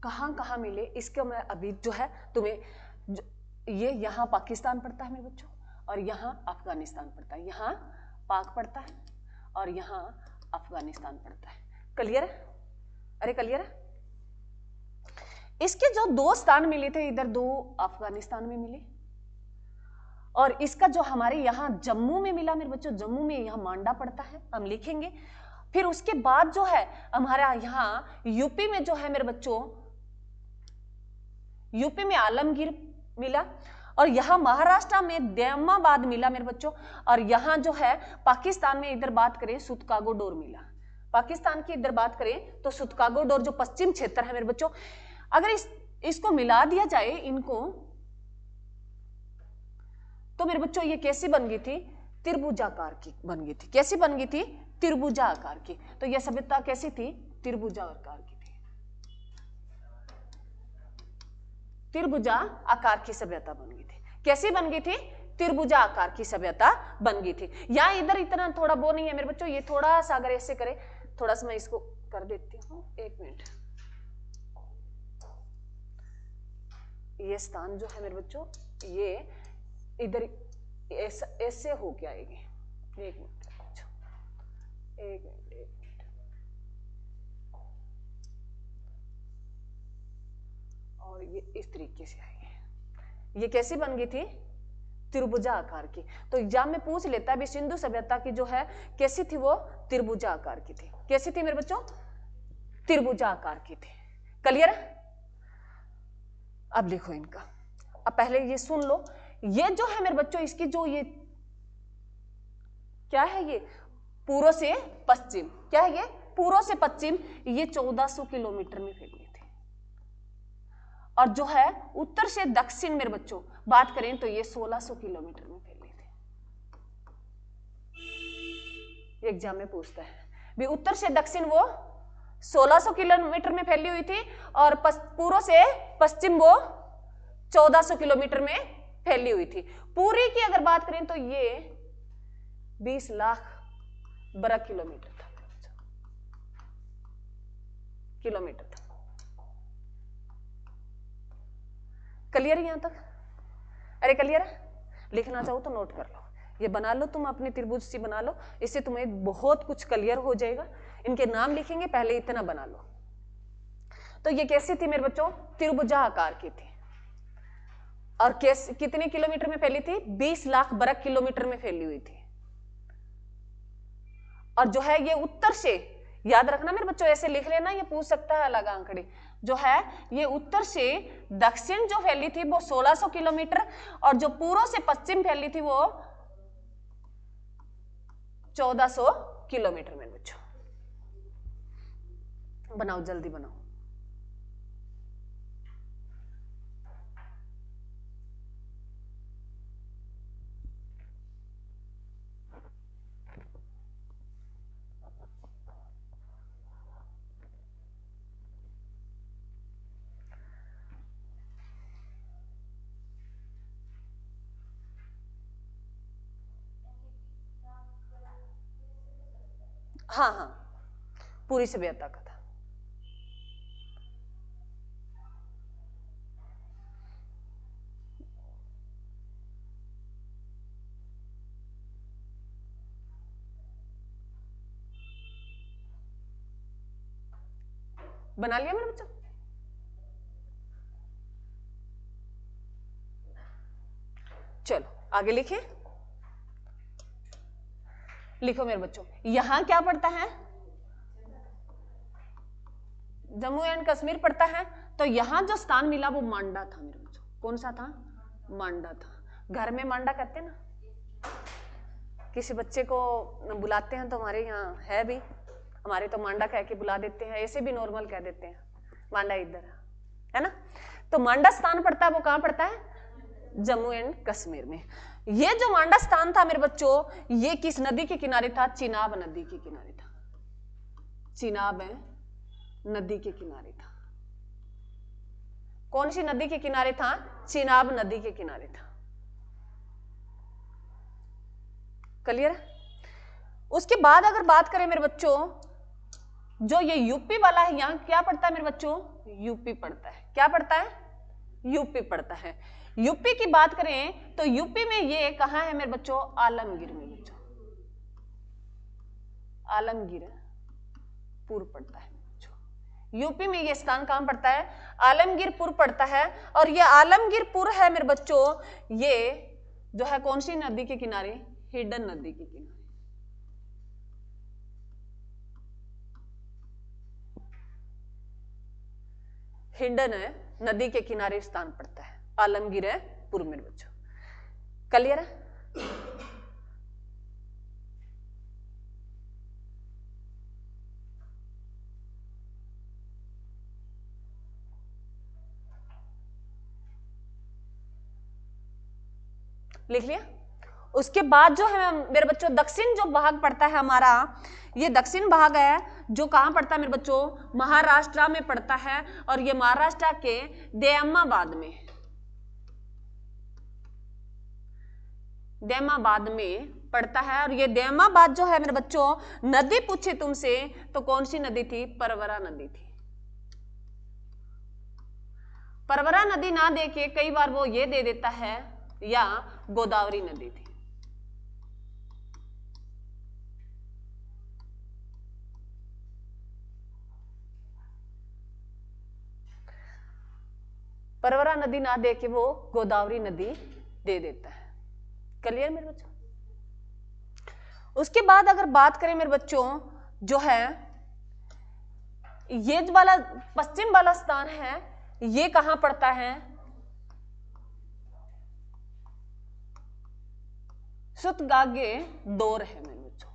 Speaker 1: कहां कहां मिले, इसके मैं अभी जो है तुम्हें, ये यहां पाकिस्तान पड़ता है मेरे बच्चों, और यहां अफगानिस्तान पड़ता है, यहां पाक पड़ता है और यहां अफगानिस्तान पड़ता है। क्लियर है, अरे क्लियर है। इसके जो 2 स्थान मिले थे, इधर 2 अफगानिस्तान में मिले और इसका जो हमारे यहाँ जम्मू में मिला मेरे बच्चों, जम्मू में यहाँ मांडा पड़ता है, हम लिखेंगे। फिर उसके बाद जो है हमारा यहाँ यूपी में जो है मेरे बच्चों, यूपी में आलमगीर मिला, और यहाँ महाराष्ट्र में दैमाबाद मिला मेरे बच्चों, और यहाँ जो है पाकिस्तान में इधर बात करें सुतकागो डोर मिला। पाकिस्तान की इधर बात करें तो सुतकागो डोर जो पश्चिम क्षेत्र है मेरे बच्चों, अगर इसको मिला दिया जाए इनको, तो मेरे बच्चों ये कैसी बन गई थी, त्रिभुजाकार की बन गई थी। कैसी बन गई थी, त्रिभुजा आकार की। तो यह सभ्यता कैसी थी, त्रिभुजा आकार की थी, त्रिभुजा आकार की सभ्यता बन गई थी। कैसी बन गई थी, त्रिभुजा आकार की सभ्यता बन गई थी। या इधर इतना थोड़ा वो नहीं है मेरे बच्चों, ये थोड़ा सा अगर ऐसे करे, थोड़ा सा मैं इसको कर देती हूँ, एक मिनट। ये स्थान जो है मेरे बच्चों, ये इधर ऐसे हो के आएगी। एक मिनट, एक मिनट, एक मिनट। और ये इस तरीके से आएगी। ये कैसी बन गई थी, त्रिभुजा आकार की। तो एग्जाम में पूछ लेता है भी सिंधु सभ्यता की जो है कैसी थी, वो त्रिभुजा आकार की थी। कैसी थी मेरे बच्चों, त्रिभुजा आकार की थी। क्लियर? अब लिखो इनका। अब पहले ये सुन लो, ये जो है मेरे बच्चों इसकी जो ये क्या है, ये पूर्व से पश्चिम, क्या है ये, पूर्व से पश्चिम, ये 1400 किलोमीटर में फैली थी। और जो है उत्तर से दक्षिण मेरे बच्चों बात करें तो ये 1600 किलोमीटर में फैली थी। एग्जाम में पूछता है भी उत्तर से दक्षिण वो 1600 किलोमीटर में फैली हुई थी, और पूर्व से पश्चिम वो 1400 किलोमीटर में फैली हुई थी। पूरी की अगर बात करें तो ये 20 लाख वर्ग किलोमीटर था, किलोमीटर था। क्लियर यहां तक? अरे क्लियर है? लिखना चाहो तो नोट कर लो, ये बना लो, तुम अपनी त्रिभुज सी बना लो, इससे तुम्हें बहुत कुछ क्लियर हो जाएगा। इनके नाम लिखेंगे, पहले इतना बना लो। तो ये कैसी थी मेरे बच्चों, त्रिभुजा आकार की थी। और कैसे, कितने किलोमीटर में फैली थी, 20 लाख वर्ग किलोमीटर में फैली हुई थी। और जो है ये उत्तर से, याद रखना मेरे बच्चों, ऐसे लिख लेना, ये पूछ सकता है अलग आंकड़े, जो है ये उत्तर से दक्षिण जो फैली थी वो 1600 किलोमीटर, और जो पूर्व से पश्चिम फैली थी वो 1400 किलोमीटर में बच्चों। बनाओ, जल्दी बनाओ। हाँ हाँ, पूरी सभ्यता का था। बना लिया मेरे बच्चों? चलो आगे लिखिए। लिखो मेरे बच्चों, यहां क्या पड़ता है, जम्मू एंड कश्मीर पड़ता है। तो यहां जो स्थान मिला वो मांडा था मेरे बच्चों। कौन सा था, मांडा था। घर में मांडा कहते हैं ना, किसी बच्चे को बुलाते हैं तो हमारे यहाँ है भी, हमारे तो मांडा कह के बुला देते हैं, ऐसे भी नॉर्मल कह देते हैं मांडा इधर है ना। तो मांडा स्थान पड़ता है, वो कहां पड़ता है, जम्मू एंड कश्मीर में। ये जो मांडा स्थान था मेरे बच्चों, ये किस नदी के किनारे था, चिनाब नदी के किनारे था। चिनाब नदी के किनारे था। कौन सी नदी के किनारे था, चिनाब नदी के किनारे था। क्लियर? उसके बाद अगर बात करें मेरे बच्चों, जो ये यूपी वाला है, यहां क्या पड़ता है मेरे बच्चों, यूपी पड़ता है। क्या पड़ता है, यूपी पड़ता है। यूपी की बात करें तो यूपी में ये कहां है मेरे बच्चों, आलमगीर में बच्चों, आलमगीरपुर पड़ता है बच्चों। यूपी में ये स्थान कहां पड़ता है, आलमगीरपुर पड़ता है। और ये आलमगीरपुर है मेरे बच्चों, ये जो है कौन सी नदी के किनारे? हिडन नदी के किनारे। हिंडन है नदी के किनारे स्थान पड़ता है। आलमगीर है पूर्व में बच्चों। क्लियर है? लिख लिया? उसके बाद जो है मेरे बच्चों दक्षिण जो भाग पड़ता है हमारा, ये दक्षिण भाग है जो कहां पड़ता है मेरे बच्चों? महाराष्ट्र में पड़ता है। और ये महाराष्ट्र के दयामाबाद में, दयामाबाद में पड़ता है। और ये दयामाबाद जो है मेरे बच्चों, नदी पूछे तुमसे तो कौन सी नदी थी? परवरा नदी थी। परवरा नदी ना देके कई बार वो ये दे देता है या गोदावरी नदी थी। परवरा नदी ना दे के वो गोदावरी नदी दे देता है। क्लियर मेरे बच्चों? उसके बाद अगर बात करें मेरे बच्चों, जो है ये वाला पश्चिम वाला स्थान है, ये कहां पड़ता है? सुतगागे डोर है मेरे बच्चों,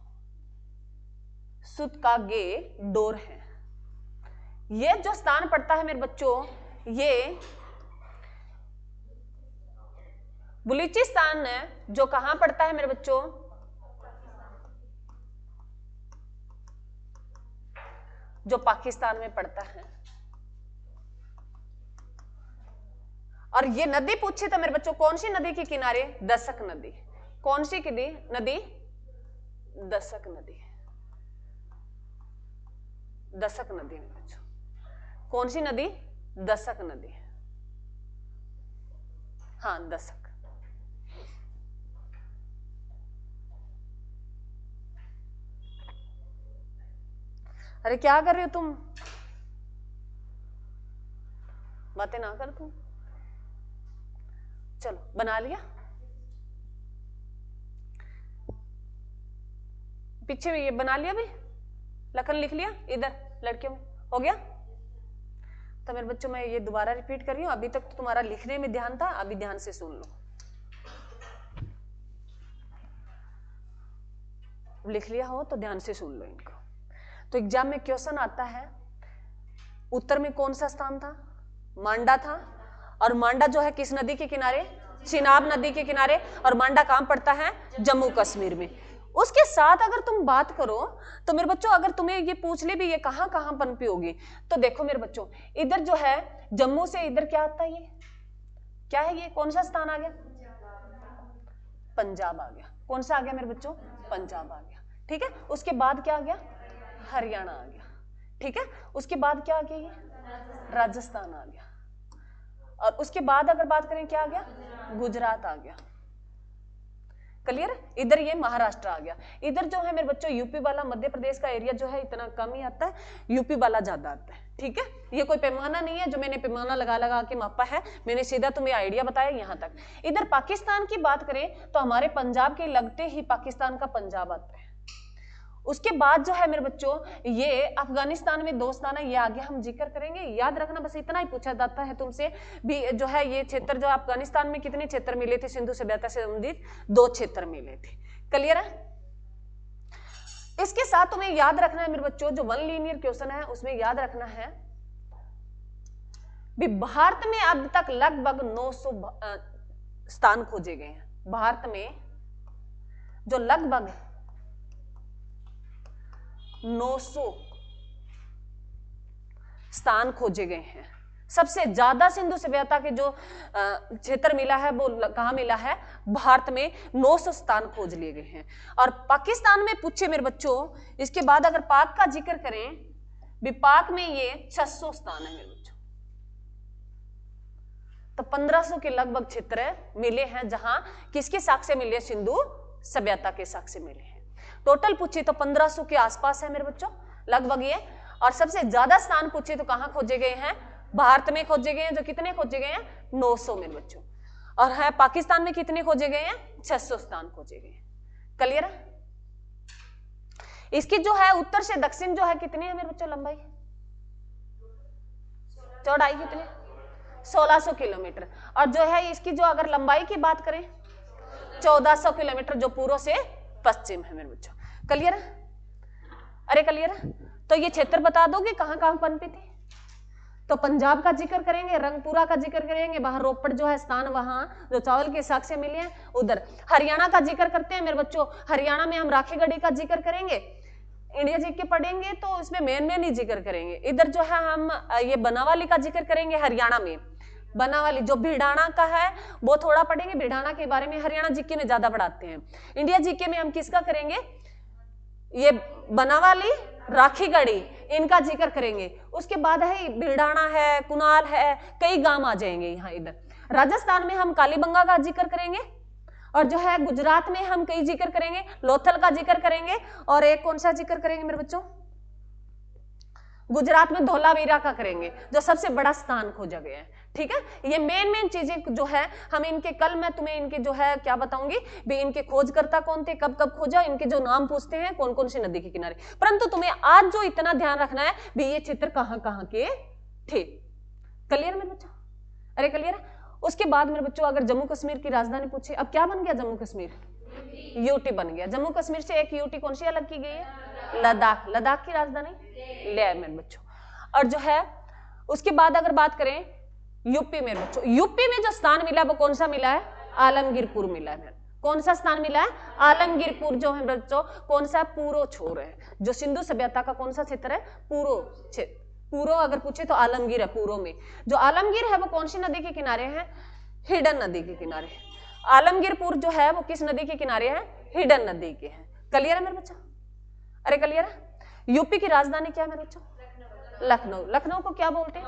Speaker 1: सुतगागे डोर है। ये जो स्थान पड़ता है मेरे बच्चों, ये बलूचिस्तान है जो कहां पड़ता है मेरे बच्चों? जो पाकिस्तान में पड़ता है। और ये नदी पूछे तो मेरे बच्चों कौन सी नदी के किनारे? दशक नदी। कौन सी नदी? दशक नदी। दशक नदी मेरे बच्चों, कौन सी नदी? दशक नदी। हाँ दशक। अरे क्या कर रहे हो तुम? बातें ना कर तुम। चलो बना लिया? पीछे में ये बना लिया भी? लखन लिख लिया इधर लड़कियों में? हो गया? तो मेरे बच्चों मैं ये दोबारा रिपीट कर रही हूं। अभी तक तो तुम्हारा लिखने में ध्यान था, अभी ध्यान से सुन लो। लिख लिया हो तो ध्यान से सुन लो इनको। तो एग्जाम में क्वेश्चन आता है, उत्तर में कौन सा स्थान था? मांडा था। और मांडा जो है किस नदी के किनारे? चिनाब नदी के किनारे। और मांडा कहां पड़ता है? जम्मू कश्मीर में। उसके साथ अगर तुम बात करो तो मेरे बच्चों, अगर तुम्हें ये पूछ ले भी ये कहां कहां पनपी होगी, तो देखो मेरे बच्चों, इधर जो है जम्मू से इधर क्या आता है? ये क्या है? ये कौन सा स्थान आ गया? पंजाब आ गया। कौन सा आ गया मेरे बच्चों? पंजाब आ गया। ठीक है। उसके बाद क्या आ गया? हरियाणा आ गया। ठीक है। उसके बाद क्या आ गया? ये राजस्थान आ गया। और उसके बाद अगर बात करें क्या आ गया? गुजरात आ गया। क्लियर? इधर ये महाराष्ट्र आ गया। इधर जो है मेरे बच्चों यूपी वाला, मध्य प्रदेश का एरिया जो है इतना कम ही आता है, यूपी वाला ज्यादा आता है। ठीक है। ये कोई पैमाना नहीं है जो मैंने पैमाना लगा लगा के मापा है, मैंने सीधा तुम्हें आइडिया बताया यहां तक। इधर पाकिस्तान की बात करें तो हमारे पंजाब के लगते ही पाकिस्तान का पंजाब आता है। उसके बाद जो है मेरे बच्चों, ये अफगानिस्तान में 2 स्थान है, ये आगे हम जिक्र करेंगे। याद रखना बस इतना ही पूछा जाता है तुमसे भी, जो है ये क्षेत्र जो अफगानिस्तान में कितने क्षेत्र मिले थे सिंधु सभ्यता से संबंधित? 2 क्षेत्र मिले थे। क्लियर है? इसके साथ तुम्हें याद रखना है मेरे बच्चों, जो 1 लीनियर क्वेश्चन है उसमें याद रखना है भी भारत में अब तक लगभग 900 स्थान खोजे गए हैं। भारत में जो लगभग 900 स्थान खोजे गए हैं। सबसे ज्यादा सिंधु सभ्यता के जो क्षेत्र मिला है वो कहां मिला है? भारत में 900 स्थान खोज लिए गए हैं। और पाकिस्तान में पूछे मेरे बच्चों, इसके बाद अगर पाक का जिक्र करें, भी पाक में ये 600 स्थान है मेरे बच्चों। तो 1500 के लगभग क्षेत्र मिले हैं, जहां किसके साक्ष्य मिले? सिंधु सभ्यता के साक्ष्य मिले हैं। टोटल पूछे तो 1500 के आसपास है मेरे बच्चों लगभग ये। और सबसे ज्यादा स्थान पूछे तो कहां खोजे गए हैं? भारत में खोजे गए हैं, जो कितने खोजे गए हैं? 900 मेरे बच्चों। और है पाकिस्तान में कितने खोजे गए हैं? 600 स्थान खोजे गए हैं। क्लियर है? इसकी जो है उत्तर से दक्षिण जो है कितनी है मेरे बच्चों लंबाई? चौड़ाई कितनी? 1600 किलोमीटर। और जो है इसकी जो अगर लंबाई की बात करें 1400 किलोमीटर, जो पूर्व से पश्चिम है मेरे बच्चों। क्लियर है? अरे क्लियर है? तो ये क्षेत्र बता दोगे कहां कहां पनपी थी? तो पंजाब का जिक्र करेंगे, रंगपुरा का जिक्र करेंगे, वहां रोपड़ जो है स्थान, वहां जो चावल के साक्ष्य मिले हैं उधर। हरियाणा का जिक्र करते हैं मेरे बच्चों, हरियाणा में हम राखीगढ़ी का जिक्र करेंगे। इंडिया जीके पढ़ेंगे तो इसमें मेन ही जिक्र करेंगे। इधर जो है हम ये बनावाली का जिक्र करेंगे, हरियाणा में बनावाली। जो भिडाना का है वो थोड़ा पढ़ेंगे, भिडाना के बारे में हरियाणा जीके में ज्यादा पढ़ाते हैं। इंडिया जीके में हम किसका करेंगे? ये बनावाली, राखीगढ़ी, इनका जिक्र करेंगे। उसके बाद है भिडाना है, कुनाल है, कई गांव आ जाएंगे यहाँ। इधर राजस्थान में हम कालीबंगा का जिक्र करेंगे, और जो है गुजरात में हम कई जिक्र करेंगे, लोथल का जिक्र करेंगे, और एक कौन सा जिक्र करेंगे मेरे बच्चों? गुजरात में धोलावीरा का करेंगे, जो सबसे बड़ा स्थान खोजा गया है। ठीक है, ये मेन चीजें जो है हम इनके, कल मैं तुम्हें इनके जो है क्या बताऊंगी भी, इनके खोजकर्ता कौन थे, कब कब खोजा, इनके जो नाम पूछते हैं कौन कौन सी नदी के किनारे। परंतु तुम्हें आज जो इतना ध्यान रखना है भी ये क्षेत्र कहां कहां के थे। क्लियर मेरे बच्चों? अरे क्लियर है? उसके बाद मेरे बच्चों अगर जम्मू कश्मीर की राजधानी पूछे, अब क्या बन गया जम्मू कश्मीर? यूटी बन गया। जम्मू कश्मीर से एक यूटी कौन सी अलग की गई है? लद्दाख। लद्दाख की राजधानी लेह मेरे बच्चों। और जो है उसके बाद अगर बात करें यूपी मेरे बच्चों, यूपी में जो स्थान मिला वो कौन सा मिला है? आलमगीरपुर मिला है। कौन सा स्थान मिला है? आलमगीरपुर जो है बच्चों कौन सा? पूर्व छोर है, जो सिंधु सभ्यता का कौन सा क्षेत्र है? पूर्व क्षेत्र। पूर्व अगर पूछे तो आलमगीर है पूर्व में। जो आलमगीर है वो कौन सी नदी के किनारे है? हिडन नदी के किनारे। आलमगीरपुर जो है वो किस नदी के किनारे है? हिडन नदी के है। क्लियर है मेरे बच्चों? अरे क्लियर है? यूपी की राजधानी क्या है मेरे बच्चों? लखनऊ। लखनऊ को क्या बोलते हैं?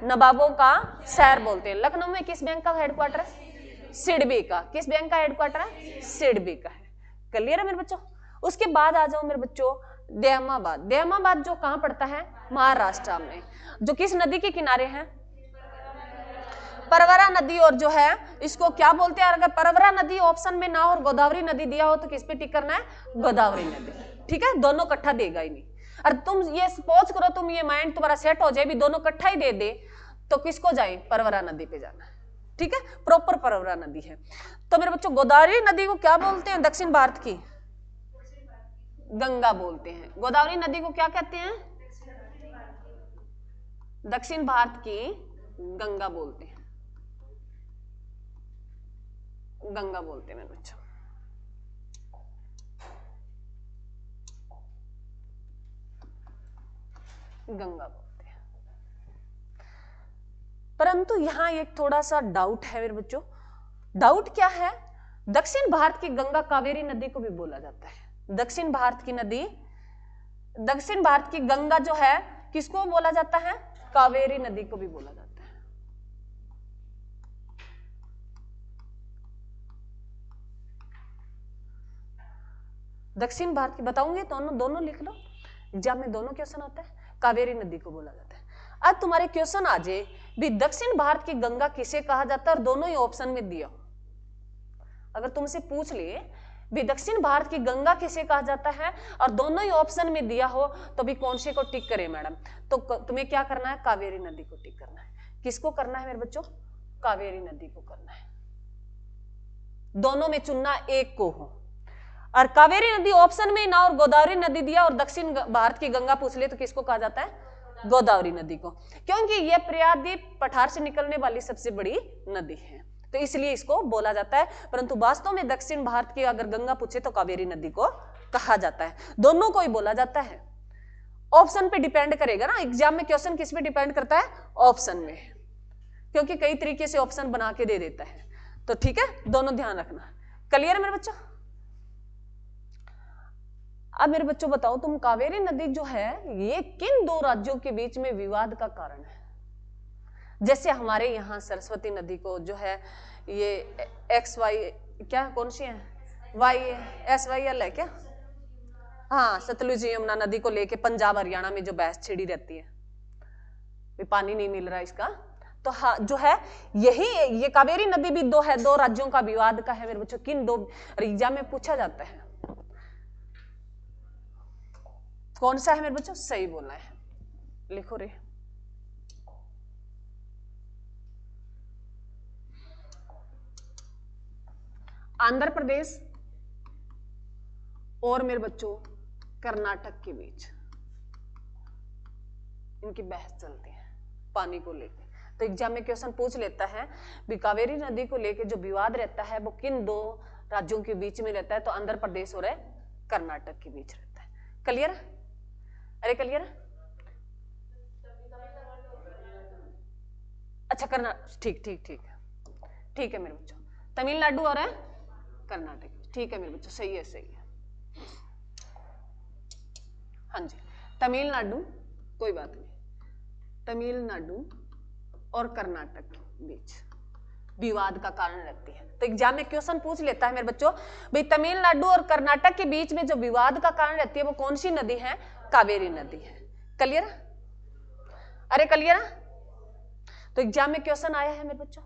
Speaker 1: नवाबों का शहर बोलते हैं। लखनऊ में किस बैंक का हेडक्वार्टर है? सिडबी का। किस बैंक का हेडक्वार्टर है? सिडबी का है। क्लियर है मेरे बच्चों? उसके बाद आ जाओ मेरे बच्चों दयामाबाद। दयामाबाद जो कहां पड़ता है? महाराष्ट्र में। जो किस नदी के किनारे है? परवरा नदी। और जो है इसको क्या बोलते हैं? अगर परवरा नदी ऑप्शन में ना और गोदावरी नदी दिया हो तो किस पे टिक करना है? गोदावरी नदी। ठीक है, दोनों इकट्ठा देगा ही नहीं। और तुम ये सपोज करो, तुम ये माइंड तुम्हारा सेट हो जाए भी दोनों इकट्ठा ही दे दे तो किसको जाए? परवरा नदी पे जाना है। ठीक है, प्रॉपर परवरा नदी है। तो मेरे बच्चों गोदावरी नदी को क्या बोलते हैं? दक्षिण भारत की गंगा बोलते हैं। गोदावरी नदी को क्या कहते हैं? दक्षिण भारत की गंगा बोलते हैं। गंगा बोलते हैं मेरे बच्चों। गंगा बोलते हैं। परंतु यहां एक थोड़ा सा डाउट है मेरे बच्चों। डाउट क्या है? दक्षिण भारत की गंगा कावेरी नदी को भी बोला जाता है। दक्षिण भारत की नदी, दक्षिण भारत की गंगा जो है किसको बोला जाता है? कावेरी नदी को भी बोला जाता है। दक्षिण भारत की बताऊंगी, दोनों लिख लो, एग्जाम में दोनों क्वेश्चन आता है। कावेरी नदी को बोला जाता है। अब तुम्हारे क्वेश्चन आ जाए भी दक्षिण भारत की गंगा किसे कहा जाता है, और दोनों ही ऑप्शन में दिया। अगर तुमसे पूछ लिए भी दक्षिण भारत की गंगा किसे कहा जाता है और दोनों ही ऑप्शन में दिया हो तो भी कौन से को टिक करे मैडम? तो तुम्हें क्या करना है? कावेरी नदी को टिक करना है। किसको करना है मेरे बच्चों? कावेरी नदी को करना है। दोनों में चुनना एक को हो। और कावेरी नदी ऑप्शन में ना और गोदावरी नदी दिया और दक्षिण भारत की गंगा पूछ ले तो किसको कहा जाता है? गोदावरी नदी को, क्योंकि यह प्रायद्वीप पठार से निकलने वाली सबसे बड़ी नदी है, तो इसलिए इसको बोला जाता है। परंतु वास्तव में दक्षिण भारत की अगर गंगा पूछे तो कावेरी नदी को कहा जाता है। दोनों को ही बोला जाता है। ऑप्शन पे डिपेंड करेगा ना, एग्जाम में क्वेश्चन किस पे डिपेंड करता है? ऑप्शन में, क्योंकि कई तरीके से ऑप्शन बना के दे देता है। तो ठीक है, दोनों ध्यान रखना। क्लियर है मेरे बच्चों? अब मेरे बच्चों बताओ तुम, कावेरी नदी जो है ये किन दो राज्यों के बीच में विवाद का कारण है? जैसे हमारे यहाँ सरस्वती नदी को जो है ये XY क्या कौन सी है? YSYL है क्या? हाँ, सतलुज यमुना नदी को लेके पंजाब हरियाणा में जो बहस छिड़ी रहती है, पानी नहीं मिल रहा इसका, तो हाँ जो है यही, ये कावेरी नदी भी दो है, दो राज्यों का विवाद का है मेरे बच्चों। किन दो, एग्जाम में पूछा जाता है। कौन सा है मेरे बच्चों? सही बोलना है, लिखो रे। आंध्र प्रदेश और मेरे बच्चों कर्नाटक के बीच इनकी बहस चलती है पानी को लेकर। तो एग्जाम में क्वेश्चन पूछ लेता है भी कावेरी नदी को लेकर जो विवाद रहता है वो किन दो राज्यों के बीच में रहता है? तो आंध्र प्रदेश और कर्नाटक के बीच रहता है। क्लियर? अरे क्लियर? अच्छा कर्नाटक, ठीक ठीक ठीक ठीक है मेरे बच्चों, तमिलनाडु और कर्नाटक, ठीक है मेरे बच्चों, सही है सही है। हाँ जी, तमिलनाडु, कोई बात नहीं, तमिलनाडु और कर्नाटक के बीच विवाद का कारण रहती है। तो एग्जाम में क्वेश्चन पूछ लेता है मेरे बच्चों भाई तमिलनाडु और कर्नाटक के बीच में जो विवाद का कारण रहती है वो कौन सी नदी है? कावेरी नदी है। क्लियर? अरे क्लियर? तो एग्जाम में क्वेश्चन आया है मेरे बच्चों,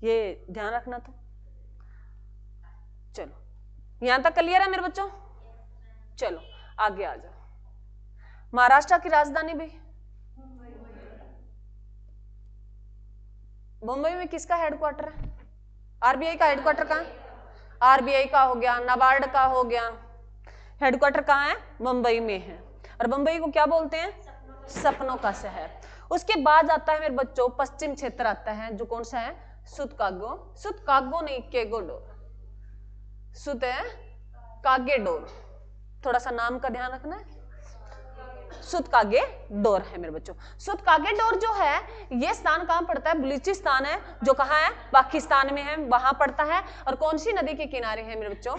Speaker 1: ये ध्यान रखना। तो चलो यहां तक क्लियर है मेरे बच्चों? चलो आगे आ जाओ। महाराष्ट्र की राजधानी भी मुंबई में किसका हेडक्वार्टर है? आरबीआई का हेडक्वार्टर कहाँ है? आरबीआई का हो गया, नाबार्ड का हो गया, हेडक्वार्टर कहाँ है? मुंबई में है। और मुंबई को क्या बोलते हैं? सपनों का शहर। उसके बाद आता है मेरे बच्चों पश्चिम क्षेत्र आता है, जो कौन सा है? सुतकागो, सुतकागो नहीं केगोडोर, सुत है कागेडोर, थोड़ा सा नाम का ध्यान रखना है। सुतकागेडोर है मेरे बच्चों। सुतकागेडोर जो है ये स्थान कहां पड़ता है? बलूचिस्तान है, जो कहां है? पाकिस्तान में है, वहां पड़ता है। और कौन सी नदी के किनारे है मेरे बच्चों?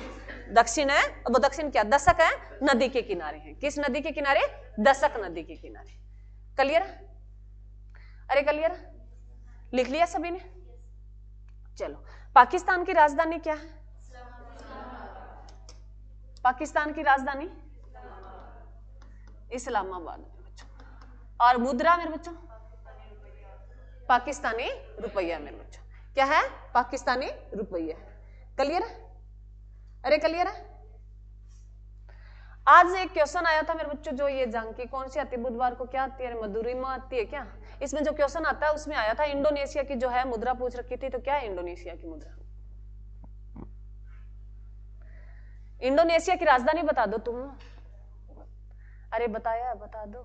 Speaker 1: दक्षिण है, वो दक्षिण क्या? दशक है, नदी के किनारे है। किस नदी के किनारे? दशक नदी के किनारे। क्लियर? अरे क्लियर? लिख लिया सभी ने? चलो, पाकिस्तान की राजधानी क्या है? पाकिस्तान की राजधानी इस्लामाबाद मेरे बच्चों। और मुद्रा मेरे बच्चों? पाकिस्तानी रुपया मेरे बच्चों। क्या है? पाकिस्तानी रुपया। क्लियर है? अरे क्लियर है? आज एक क्वेश्चन आया था मेरे बच्चों, जो ये झांकी कौन सी आती है बुधवार को? क्या आती है? मधुरिमा आती है क्या? इसमें जो क्वेश्चन आता है उसमें आया था इंडोनेशिया की जो है मुद्रा पूछ रखी थी। तो क्या है इंडोनेशिया की मुद्रा? इंडोनेशिया की राजधानी बता दो तुम। अरे बताया, बता दो।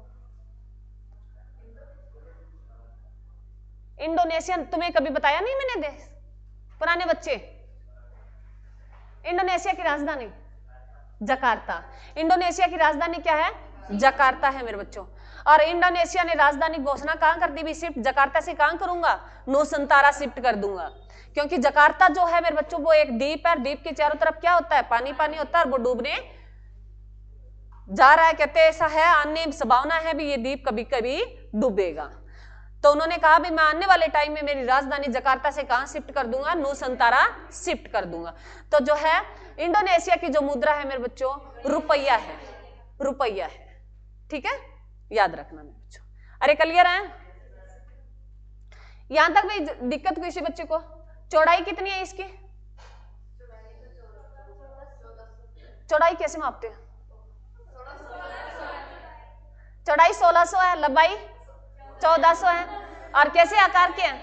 Speaker 1: इंडोनेशिया तुम्हें कभी बताया नहीं मैंने? देश पुराने बच्चे, इंडोनेशिया की राजधानी जकार्ता। इंडोनेशिया की राजधानी क्या है? जकार्ता है मेरे बच्चों। और इंडोनेशिया ने राजधानी घोषणा कहां कर दी भी? शिफ्ट जकार्ता से कहां करूंगा? नुसंतारा शिफ्ट कर दूंगा। क्योंकि जकार्ता जो है मेरे बच्चों वो एक द्वीप है, द्वीप के चारों तरफ क्या होता है? पानी पानी होता है, और वो डूबने जा रहा है। कहते हैं ऐसा है, आने संभावना है भी ये द्वीप कभी कभी डूबेगा। तो उन्होंने कहा भी मैं आने वाले टाइम में मेरी राजधानी जकार्ता से कहां शिफ्ट कर दूंगा? नुसंतारा शिफ्ट कर दूंगा। तो जो है इंडोनेशिया की जो मुद्रा है मेरे बच्चों रुपया है, रुपया है। ठीक है, याद रखना मेरे बच्चों। अरे क्लियर है? यहां तक भाई दिक्कत किसी बच्चे को? चौड़ाई कितनी है इसकी? चौड़ाई कैसे मापते हैं? चौड़ाई 1600 है, लंबाई 1400 है। और कैसे आकार के हैं?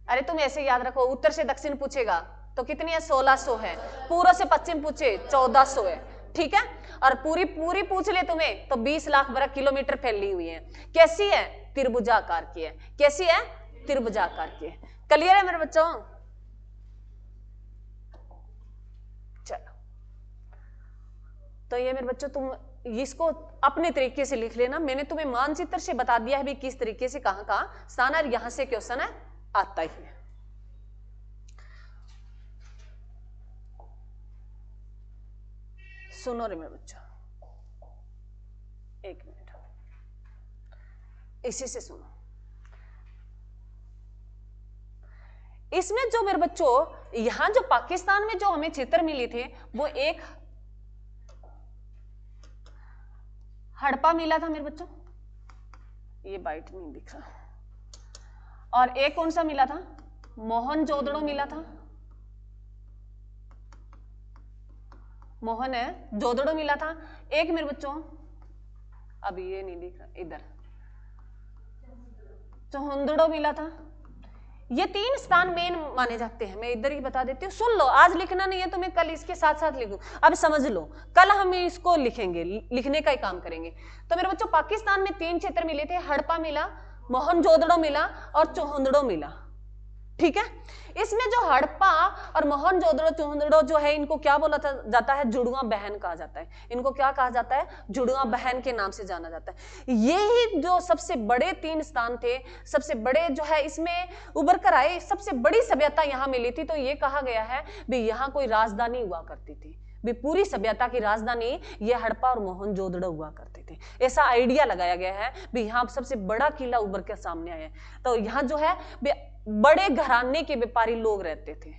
Speaker 1: अरे तुम ऐसे याद रखो, उत्तर से दक्षिण पूछेगा तो कितनी है? 1600 है। पूर्व से पश्चिम पूछे 1400 है। ठीक है, और पूरी पूरी पूछ ले तुम्हें तो 20 लाख वर्ग किलोमीटर फैली हुई है। कैसी है? त्रिभुजाकार की है। कैसी है? त्रिभुजाकार की है। क्लियर है मेरे बच्चों? चलो, तो ये मेरे बच्चों तुम इसको अपने तरीके से लिख लेना। मैंने तुम्हें मानचित्र से बता दिया है भी किस तरीके से कहां कहां स्थान है, यहां से क्वेश्चन है आता ही है। सुनो रे मेरे बच्चों, एक मिनट, इसी से सुनो। इसमें जो मेरे बच्चों यहां जो पाकिस्तान में जो हमें चित्र मिले थे वो एक हड़प्पा मिला था मेरे बच्चों। ये बाइट नहीं दिख रहा। और एक कौन सा मिला था, मोहनजोदड़ो मिला था, मोहनजोदड़ो मिला था। एक मेरे बच्चों, अब ये नहीं दिख रहा, इधर चौहंदड़ो मिला था। ये 3 स्थान मेन माने जाते हैं। मैं इधर ही बता देती हूँ, सुन लो, आज लिखना नहीं है तो मैं कल इसके साथ साथ लिखूं। अब समझ लो, कल हम इसको लिखेंगे, लिखने का ही काम करेंगे। तो मेरे बच्चों पाकिस्तान में 3 क्षेत्र मिले थे, हड़प्पा मिला, मोहनजोदड़ो मिला और चौहंदड़ो मिला। ठीक है, इसमें जो हड़प्पा और मोहनजोदड़ो चौहंदड़ो जो है, इनको क्या बोला जाता है, जुड़वा बहन कहा जाता है। इनको क्या कहा जाता है, जुड़वा बहन के नाम से जाना जाता है। यही जो सबसे बड़े 3 स्थान थे, सबसे बड़े जो है इसमें उभर कर आए, सबसे बड़ी सभ्यता यहाँ मिली थी। तो ये कहा गया है भी यहाँ कोई राजधानी हुआ करती थी, भी पूरी सभ्यता की राजधानी ये हड़प्पा और मोहनजोदड़ो हुआ करते थे। ऐसा आइडिया लगाया गया है भी यहाँ सबसे बड़ा किला उभर के सामने आया है। तो यहाँ जो है बड़े घराने के व्यापारी लोग रहते थे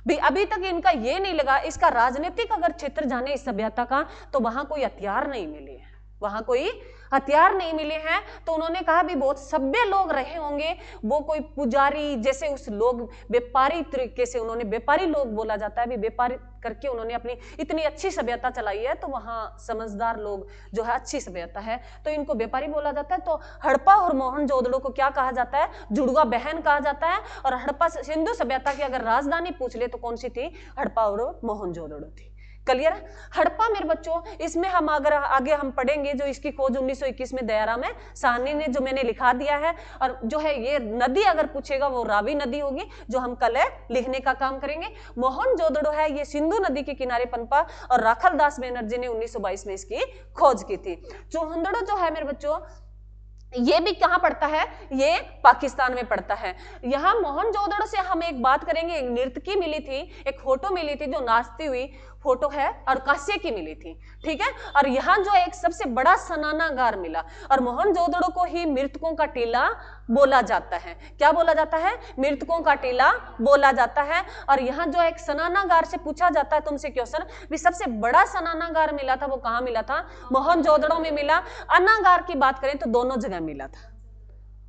Speaker 1: भी। अभी तक इनका ये नहीं लगा, इसका राजनीतिक अगर क्षेत्र जाने इस सभ्यता का, तो वहां कोई हथियार नहीं मिले हैं, वहां कोई हथियार नहीं मिले हैं। तो उन्होंने कहा भी बहुत सभ्य लोग रहे होंगे, वो कोई पुजारी जैसे उस लोग व्यापारी तरीके से, उन्होंने व्यापारी लोग बोला जाता है भी, व्यापारी करके उन्होंने अपनी इतनी अच्छी सभ्यता चलाई है। तो वहां समझदार लोग जो है, अच्छी सभ्यता है, तो इनको व्यापारी बोला जाता है। तो हड़प्पा और मोहनजोदड़ो को क्या कहा जाता है, जुड़वा बहन कहा जाता है। और हड़प्पा सिंधु सभ्यता की अगर राजधानी पूछ ले तो कौन सी थी, हड़प्पा और मोहनजोदड़ो थी। क्लियर है। हड़प्पा मेरे बच्चों, इसमें हम अगर आगे हम पढ़ेंगे, जो इसकी खोज 1921 में दयाराम साहनी ने, जो मैंने लिखा दिया है। और जो है ये नदी अगर पूछेगा वो रावी नदी होगी, जो हम कल लिखने का काम करेंगे। मोहनजोदड़ो है ये सिंधु नदी के किनारे पनपा, और राखल दास बनर्जी ने 1922 में इसकी खोज की थी। चौहंदड़ो जो है मेरे बच्चों, ये भी कहां पड़ता है, ये पाकिस्तान में पड़ता है। यहां मोहनजोदड़ो से हम एक बात करेंगे, एक नर्तकी मिली थी, एक फोटो मिली थी जो नाचती हुई फोटो है, और कांसे की मिली थी। ठीक है, और यहाँ जो एक सबसे बड़ा स्नानागार मिला, और मोहनजोदड़ो को ही मृतकों का टीला बोला जाता है। क्या बोला जाता है, मृतकों का टीला बोला जाता है। और यहाँ जो एक स्नानागार से पूछा जाता है तुमसे क्वेश्चन, भी सबसे बड़ा स्नानागार मिला था वो कहाँ मिला था, मोहनजोदड़ो में मिला। अन्नागार की बात करें तो दोनों जगह मिला था,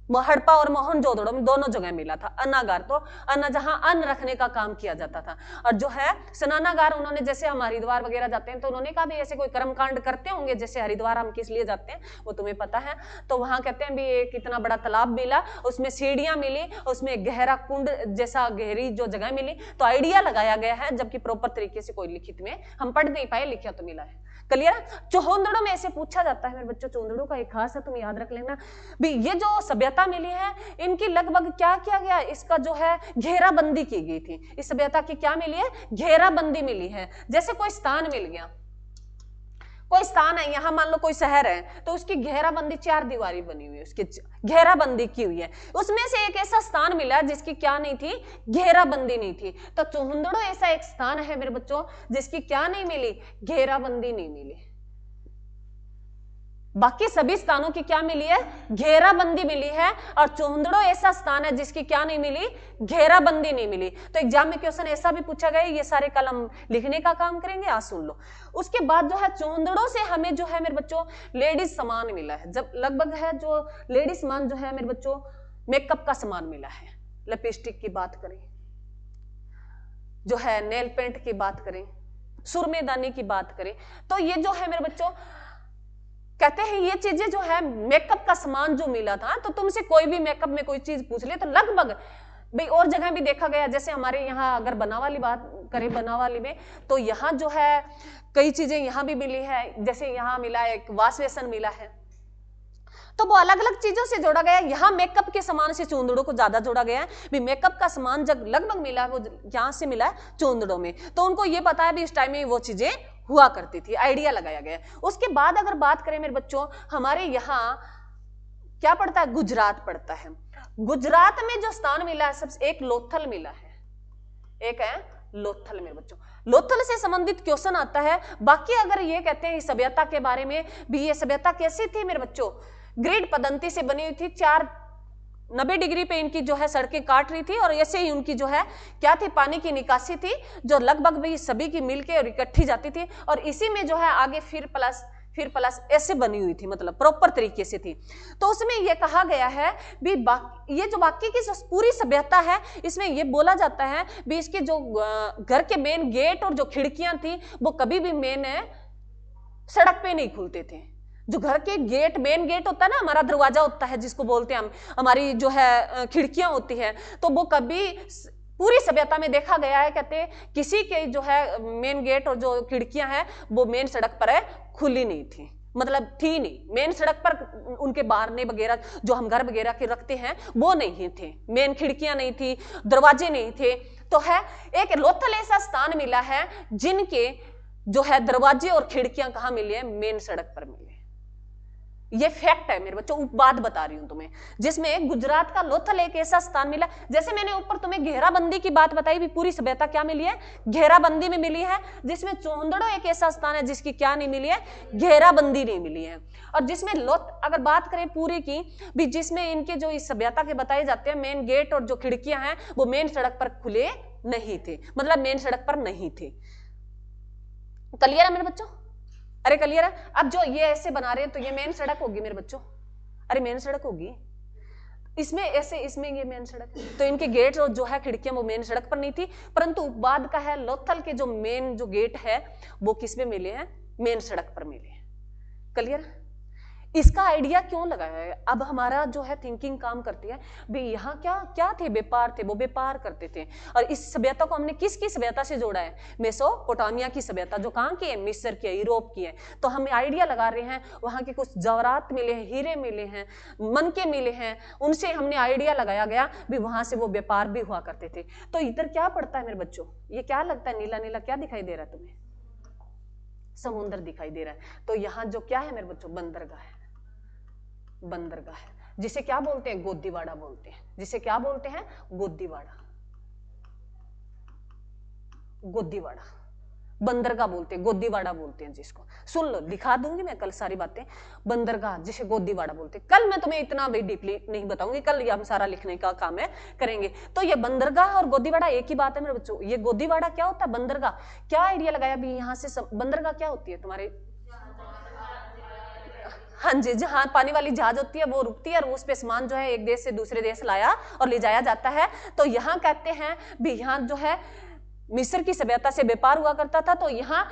Speaker 1: हड़प्पा और मोहनजोदड़ो में दोनों जगह मिला था। अन्नागार तो अन्न, जहां अन्न रखने का काम किया जाता था। और जो है स्नानागार, उन्होंने जैसे हम हरिद्वार वगैरह जाते हैं तो उन्होंने कहा भी ऐसे कोई कर्मकांड करते होंगे, जैसे हरिद्वार हम किस लिए जाते हैं वो तुम्हें पता है। तो वहां कहते हैं भी एक कितना बड़ा तालाब मिला, उसमें सीढ़ियां मिली, उसमें गहरा कुंड जैसा गहरी जो जगह मिली। तो आइडिया लगाया गया है, जबकि प्रॉपर तरीके से कोई लिखित में हम पढ़ नहीं पाए, लिखा तो मिला है। क्लियर। चौहंदड़ो में ऐसे पूछा जाता है मेरे बच्चों, चौहंदड़ो का एक खास है, तुम याद रख लेना भी। ये जो सभ्यता मिली है, इनकी लगभग क्या किया गया, इसका जो है घेराबंदी की गई थी। इस सभ्यता की क्या मिली है, घेराबंदी मिली है। जैसे कोई स्थान मिल गया, कोई स्थान है, यहां मान लो कोई शहर है, तो उसकी घेराबंदी, 4 दीवारी बनी हुई है, उसकी घेराबंदी की हुई है। उसमें से एक ऐसा स्थान मिला जिसकी क्या नहीं थी, घेराबंदी नहीं थी। तो चौहंदड़ो ऐसा एक स्थान है मेरे बच्चों जिसकी क्या नहीं मिली, घेराबंदी नहीं मिली। बाकी सभी स्थानों की क्या मिली है, घेराबंदी मिली है। और चौहंदड़ो ऐसा स्थान है जिसकी क्या नहीं मिली, घेराबंदी नहीं मिली। तो एग्जाम में क्वेश्चन ऐसा भी पूछा गया, ये सारे कलम लिखने का काम करेंगे, आज सुन लो। उसके बाद जो है चौहंदड़ो से हमें जो है मेरे बच्चों लेडीज सामान मिला है। जब लगभग है जो लेडीज सामान जो है मेरे बच्चों, मेकअप का सामान मिला है। लिपस्टिक की बात करें, जो है नेल पेंट की बात करें, सुरमेदानी की बात करें, तो ये जो है मेरे बच्चों कहते हैं ये चीजें जो है मेकअप का सामान जो मिला था। तो तुमसे कोई भी मेकअप में कोई चीज पूछ ले तो लगभग भाई, और जगह भी देखा गया, जैसे हमारे यहाँ अगर बनावाली बात करें, बनावाली में तो यहाँ जो है कई चीजें यहाँ भी मिली है। जैसे यहाँ मिला एक वाश बेसन मिला है, तो वो अलग अलग चीजों से जोड़ा गया। यहाँ मेकअप के सामान से चौहंदड़ो को ज्यादा जोड़ा गया है भी। मेकअप का सामान जब लगभग मिला है वो यहाँ से मिला है चौहंदड़ो में। तो उनको ये पता है भी इस टाइम में वो चीजें हुआ करती थी, आइडिया लगाया गया। उसके बाद अगर बात करें मेरे बच्चों, हमारे यहाँ क्या पड़ता है, गुजरात पड़ता है। गुजरात में जो स्थान मिला है सबसे, एक लोथल मिला है, एक है लोथल मेरे बच्चों। लोथल से संबंधित क्वेश्चन आता है। बाकी अगर ये कहते हैं इस सभ्यता के बारे में भी, ये सभ्यता कैसी थी मेरे बच्चों, ग्रिड पद्धति से बनी हुई थी। 90 डिग्री पे इनकी जो है सड़कें काट रही थी, और ऐसे ही उनकी जो है क्या थी, पानी की निकासी थी, जो लगभग भी सभी की मिलके और इकट्ठी जाती थी। और इसी में जो है आगे फिर प्लस फिर प्लस ऐसे बनी हुई थी, मतलब प्रॉपर तरीके से थी। तो उसमें यह कहा गया है भी ये जो बाकी की जो पूरी सभ्यता है इसमें यह बोला जाता है भी इसके जो घर के मेन गेट और जो खिड़कियां थी वो कभी भी मेन सड़क पे नहीं खुलते थे। जो घर के गेट, मेन गेट होता है ना, हमारा दरवाजा होता है जिसको बोलते हैं हम, हमारी जो है खिड़कियां होती है, तो वो कभी पूरी सभ्यता में देखा गया है, कहते किसी के जो है मेन गेट और जो खिड़कियां हैं वो मेन सड़क पर है खुली नहीं थी, मतलब थी नहीं मेन सड़क पर। उनके बारने वगैरह जो हम घर वगैरह के रखते हैं वो नहीं थे, मेन खिड़कियां नहीं थी, दरवाजे नहीं थे। तो है एक लोथल ऐसा स्थान मिला है जिनके जो है दरवाजे और खिड़कियां कहां मिली है, मेन सड़क पर मिले। ये फैक्ट है मेरे बच्चों, बात बता रही हूं तुम्हें, जिसमें गुजरात का लोथल एक ऐसा स्थान मिला। जैसे मैंने ऊपर तुम्हें घेराबंदी की बात बताई भी, पूरी सभ्यता क्या मिली है, घेराबंदी में मिली है। जिसमें चोंदड़ो एक ऐसा स्थान है जिसकी क्या नहीं मिली है, घेराबंदी नहीं मिली है। और जिसमें अगर बात करें पूरी की भी, जिसमें इनके जो इस सभ्यता के बताए जाते हैं मेन गेट और जो खिड़कियां हैं वो मेन सड़क पर खुले नहीं थे, मतलब मेन सड़क पर नहीं थे। क्लियर है मेरे बच्चों? अरे क्लियर है? अब जो ये ऐसे बना रहे हैं तो ये मेन सड़क होगी मेरे बच्चों, अरे मेन सड़क होगी। इसमें ऐसे, इसमें ये मेन सड़क, तो इनके गेट और जो है खिड़कियां वो मेन सड़क पर नहीं थी, परंतु बाद का है लोथल के जो मेन जो गेट है वो किस में मिले हैं, मेन सड़क पर मिले हैं। क्लियर? इसका आइडिया क्यों लगाया है? अब हमारा जो है थिंकिंग काम करती है भी, यहाँ क्या क्या थे, व्यापार थे, वो व्यापार करते थे। और इस सभ्यता को हमने किसकी सभ्यता से जोड़ा है, मेसोपोटामिया की सभ्यता, जो कहाँ की है, मिस्र की है, यूरोप की है। तो हम आइडिया लगा रहे हैं वहाँ के कुछ जवाहरात मिले हैं, हीरे मिले हैं, मनके मिले हैं, उनसे हमने आइडिया लगाया गया भी वहां से वो व्यापार भी हुआ करते थे। तो इधर क्या पड़ता है मेरे बच्चों, ये क्या लगता है, नीला नीला क्या दिखाई दे रहा है तुम्हें, समुद्र दिखाई दे रहा है। तो यहाँ जो क्या है मेरे बच्चों, बंदरगाह है, बंदरगाह है, जिसे क्या बोलते हैं, गोदीवाड़ा बोलते हैं, जिसे क्या बोलते हैं, गोदीवाड़ा, गोदीवाड़ा, बंदरगाह बोलते हैं, गोदीवाड़ा बोलते हैं जिसको। सुन लो, दिखा दूंगी मैं कल सारी बातें। बंदरगाह जिसे गोदीवाड़ा बोलते हैं, कल मैं तुम्हें इतना भी डीपली नहीं बताऊंगी, कल ये हम सारा लिखने का काम है करेंगे। तो ये बंदरगाह और गोदीवाड़ा एक ही बात है मेरे बच्चों। ये गोदीवाड़ा क्या होता है, बंदरगाह क्या आइडिया लगाया भी यहाँ से, बंदरगाह क्या होती है तुम्हारे, हाँ जी, जहां पानी वाली जहाज होती है वो रुकती है और उस पे सामान जो है एक देश से दूसरे देश लाया और ले जाया जाता है। तो यहाँ कहते हैं भी यहाँ जो है मिस्र की सभ्यता से व्यापार हुआ करता था। तो यहाँ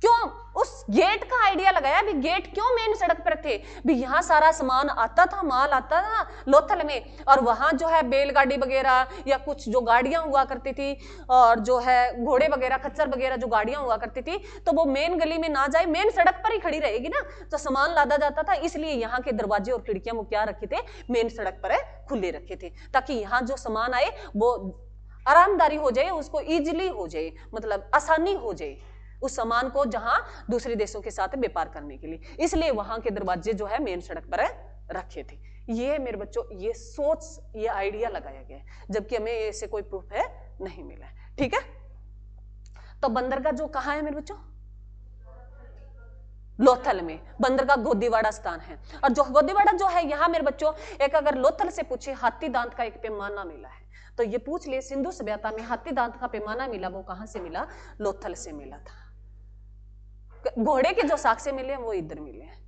Speaker 1: क्यों उस गेट का आइडिया लगाया भी, गेट क्यों मेन सड़क पर थे भी, यहाँ सारा सामान आता था, माल आता था लोथल में, और वहां जो है बैलगाड़ी वगैरह या कुछ जो गाड़ियां हुआ करती थी और जो है घोड़े वगैरह, खच्चर वगैरह जो गाड़ियां हुआ करती थी, तो वो मेन गली में ना जाए, मेन सड़क पर ही खड़ी रहेगी ना, तो सामान लादा जाता था। इसलिए यहाँ के दरवाजे और खिड़कियां वो क्या रखे थे, मेन सड़क पर खुले रखे थे, ताकि यहाँ जो सामान आए वो आरामदारी हो जाए, उसको इजिली हो जाए, मतलब आसानी हो जाए उस सामान को जहां दूसरे देशों के साथ व्यापार करने के लिए। इसलिए वहां के दरवाजे जो है मेन सड़क पर रखे थे। ये मेरे बच्चों, ये सोच, ये आइडिया लगाया गया है, जबकि हमें ऐसे कोई प्रूफ है नहीं मिला है। ठीक है, तो बंदरगाह जो कहां है मेरे बच्चों, लोथल में। बंदरगाह गोदीवाड़ा स्थान है। और जो गोदीवाड़ा जो है यहाँ मेरे बच्चों, एक अगर लोथल से पूछे हाथी दांत का एक पैमाना मिला है तो ये पूछ ले, सिंधु सभ्यता में हाथी दांत का पैमाना मिला, वो कहां से मिला, लोथल से मिला था। घोड़े के जो साक्ष्य मिले हैं वो इधर मिले हैं,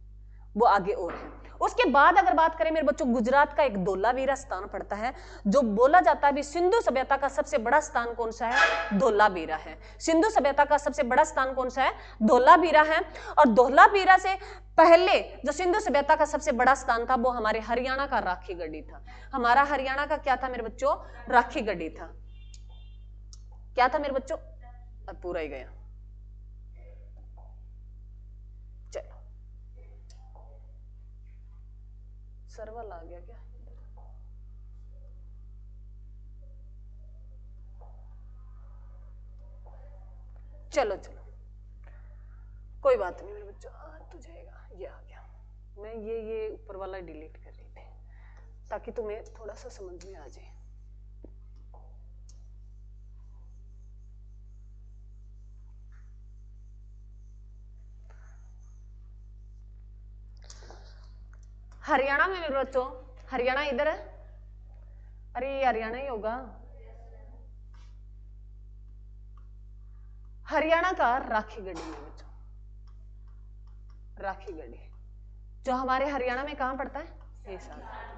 Speaker 1: वो आगे और है। उसके बाद अगर बात करें मेरे बच्चों, गुजरात का एक धोलावीरा स्थान पड़ता है, जो बोला जाता है भी सिंधु सभ्यता का सबसे बड़ा स्थान कौन सा है, धोलावीरा है। सिंधु सभ्यता का सबसे बड़ा स्थान कौन सा है, धोलावीरा है। और धोलावीरा से पहले जो सिंधु सभ्यता का सबसे बड़ा स्थान था वो हमारे हरियाणा का राखीगढ़ी था। हमारा हरियाणा का क्या था मेरे बच्चों, राखीगढ़ी था। क्या था मेरे बच्चों, अब पूरा ही गया, सर्वर आ गया क्या, चलो चलो कोई बात नहीं मेरे बच्चों, आ तो जाएगा। ये आ गया, मैं ये ऊपर वाला डिलीट कर रही थी ताकि तुम्हें थोड़ा सा समझ में आ जाए। हरियाणा में मेरे बच्चों, हरियाणा इधर है, अरे ये हरियाणा ही होगा, हरियाणा का राखीगढ़ी में बच्चों, राखी गढ़ी, जो हमारे हरियाणा में कहाँ पड़ता है, हिसार।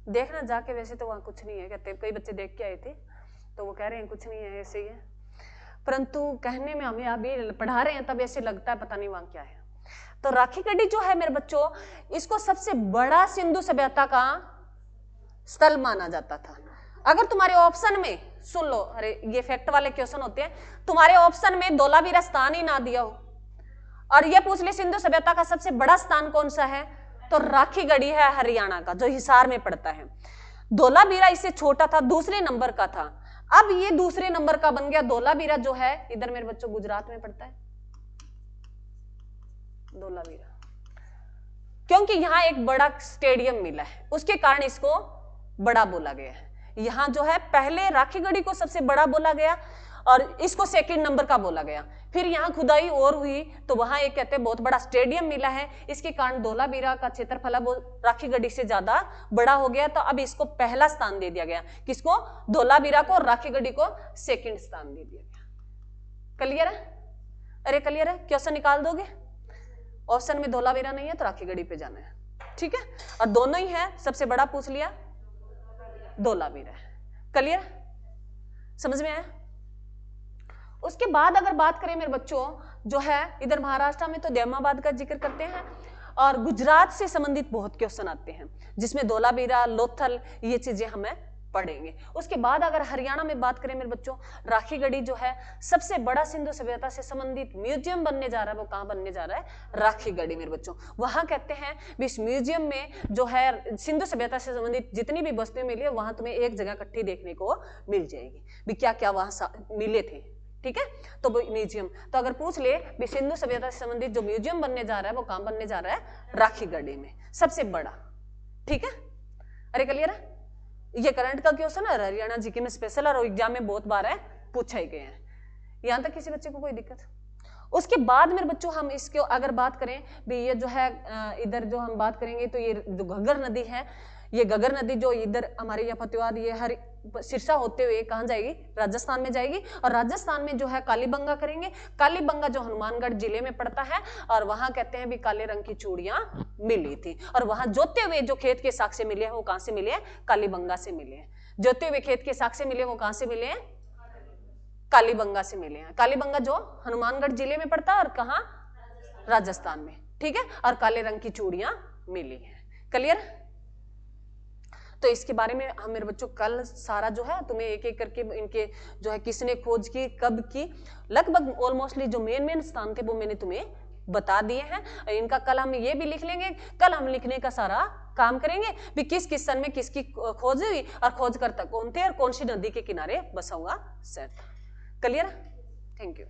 Speaker 1: देखना जाके, वैसे तो वहां कुछ नहीं है, कहते कई बच्चे देख के आए थे तो वो कह रहे हैं कुछ नहीं है, ऐसे ही है, परंतु कहने में हमें अभी पढ़ा रहे हैं तब ऐसे लगता है पता नहीं वहां क्या है। तो राखी गढ़ी जो है मेरे बच्चों, इसको सबसे बड़ा सिंधु सभ्यता का स्थल माना जाता था। अगर तुम्हारे ऑप्शन में, सुन लो, अरे ये फैक्ट वाले क्वेश्चन होते हैं, तुम्हारे ऑप्शन में धोलावीरा स्थान ही ना दिया हो और ये पूछ ले सिंधु सभ्यता का सबसे बड़ा स्थान कौन सा है, तो राखी गढ़ी है हरियाणा का, जो हिसार में पड़ता है। धोलावीरा इससे छोटा था, दूसरे नंबर का था, अब ये दूसरे नंबर का बन गया। धोलावीरा जो है इधर मेरे बच्चों गुजरात में पड़ता है, धोलावीरा, क्योंकि यहां एक बड़ा स्टेडियम मिला है, उसके कारण इसको बड़ा बोला गया है। यहां जो है पहले राखी गढ़ी को सबसे बड़ा बोला गया और इसको सेकंड नंबर का बोला गया, फिर यहाँ खुदाई और हुई तो वहां एक कहते हैं बहुत बड़ा स्टेडियम मिला है, इसके कारण धोलावीरा का क्षेत्रफल राखी गढ़ी से ज्यादा बड़ा हो गया, तो अब इसको पहला स्थान दे दिया गया, किसको, धोलावीरा को, और राखी गढ़ी को सेकंड स्थान दे दिया गया। क्लियर है, अरे क्लियर है, क्वेश्चन निकाल दोगे, ऑप्शन में धोलावीरा नहीं है तो राखी गढ़ी पे जाना है, ठीक है, और दोनों ही है, सबसे बड़ा पूछ लिया धोलावीरा है। क्लियर, समझ में आया। उसके बाद अगर बात करें मेरे बच्चों, जो है इधर महाराष्ट्र में तो देमाबाद का जिक्र करते हैं और गुजरात से संबंधित बहुत क्वेश्चन आते हैं जिसमें धोलावीरा, लोथल, ये चीजें हमें पढ़ेंगे। उसके बाद अगर हरियाणा में बात करें मेरे बच्चों, राखी गढ़ी जो है सबसे बड़ा सिंधु सभ्यता से संबंधित म्यूजियम बनने जा रहा है, वो कहां बनने जा रहा है, राखी गढ़ी मेरे बच्चों। वहां कहते हैं इस म्यूजियम में जो है सिंधु सभ्यता से संबंधित जितनी भी वस्तुएं मिली है वहां तुम्हें एक जगह इकट्ठी देखने को मिल जाएगी, भी क्या क्या वहां मिले थे, ठीक है, तो म्यूजियम। तो अगर पूछ ले भी सिंधु सभ्यता से संबंधित जो म्यूजियम बनने जा रहा है वो कहां बनने जा रहा है, राखी गढ़ी में, सबसे बड़ा, ठीक है, अरे क्लियर है। ये करंट का क्वेश्चन है, हरियाणा जीके में स्पेशल और एग्जाम में बहुत बार है पूछा ही गए हैं, यहां तक किसी बच्चे को कोई दिक्कत। उसके बाद मेरे बच्चों हम इसको अगर बात करें भी, ये जो है इधर जो हम बात करेंगे तो ये जो घग्गर नदी है, ये घग्गर नदी जो इधर हमारे यहाँ फतेहाबाद, ये हर सिरसा होते हुए कहां जाएगी, राजस्थान में जाएगी, और राजस्थान में जो है कालीबंगा करेंगे। कालीबंगा जो हनुमानगढ़ जिले में पड़ता है, और वहां कहते हैं भी काले रंग की चूड़ियां मिली थी, और वहां जोते हुए जो खेत के साक्ष्य मिले हैं वो कहां से मिले हैं, कालीबंगा से मिले हैं। जोते हुए खेत के साक्ष्य मिले वो कहां से मिले हैं, कालीबंगा से मिले हैं। कालीबंगा जो हनुमानगढ़ जिले में पड़ता है और कहां, राजस्थान में, ठीक है, और काले रंग की चूड़ियां मिली हैं। क्लियर। तो इसके बारे में हम मेरे बच्चों कल सारा जो है तुम्हें एक एक करके इनके जो है किसने खोज की, कब की, लगभग ऑलमोस्टली जो मेन स्थान थे वो मैंने तुम्हें बता दिए हैं। इनका कल हम ये भी लिख लेंगे, कल हम लिखने का सारा काम करेंगे भी किस किस सन में किसकी खोज हुई और खोजकर्ता कौन थे और कौन सी नदी के किनारे बसा हुआ शहर। Clear, thank you.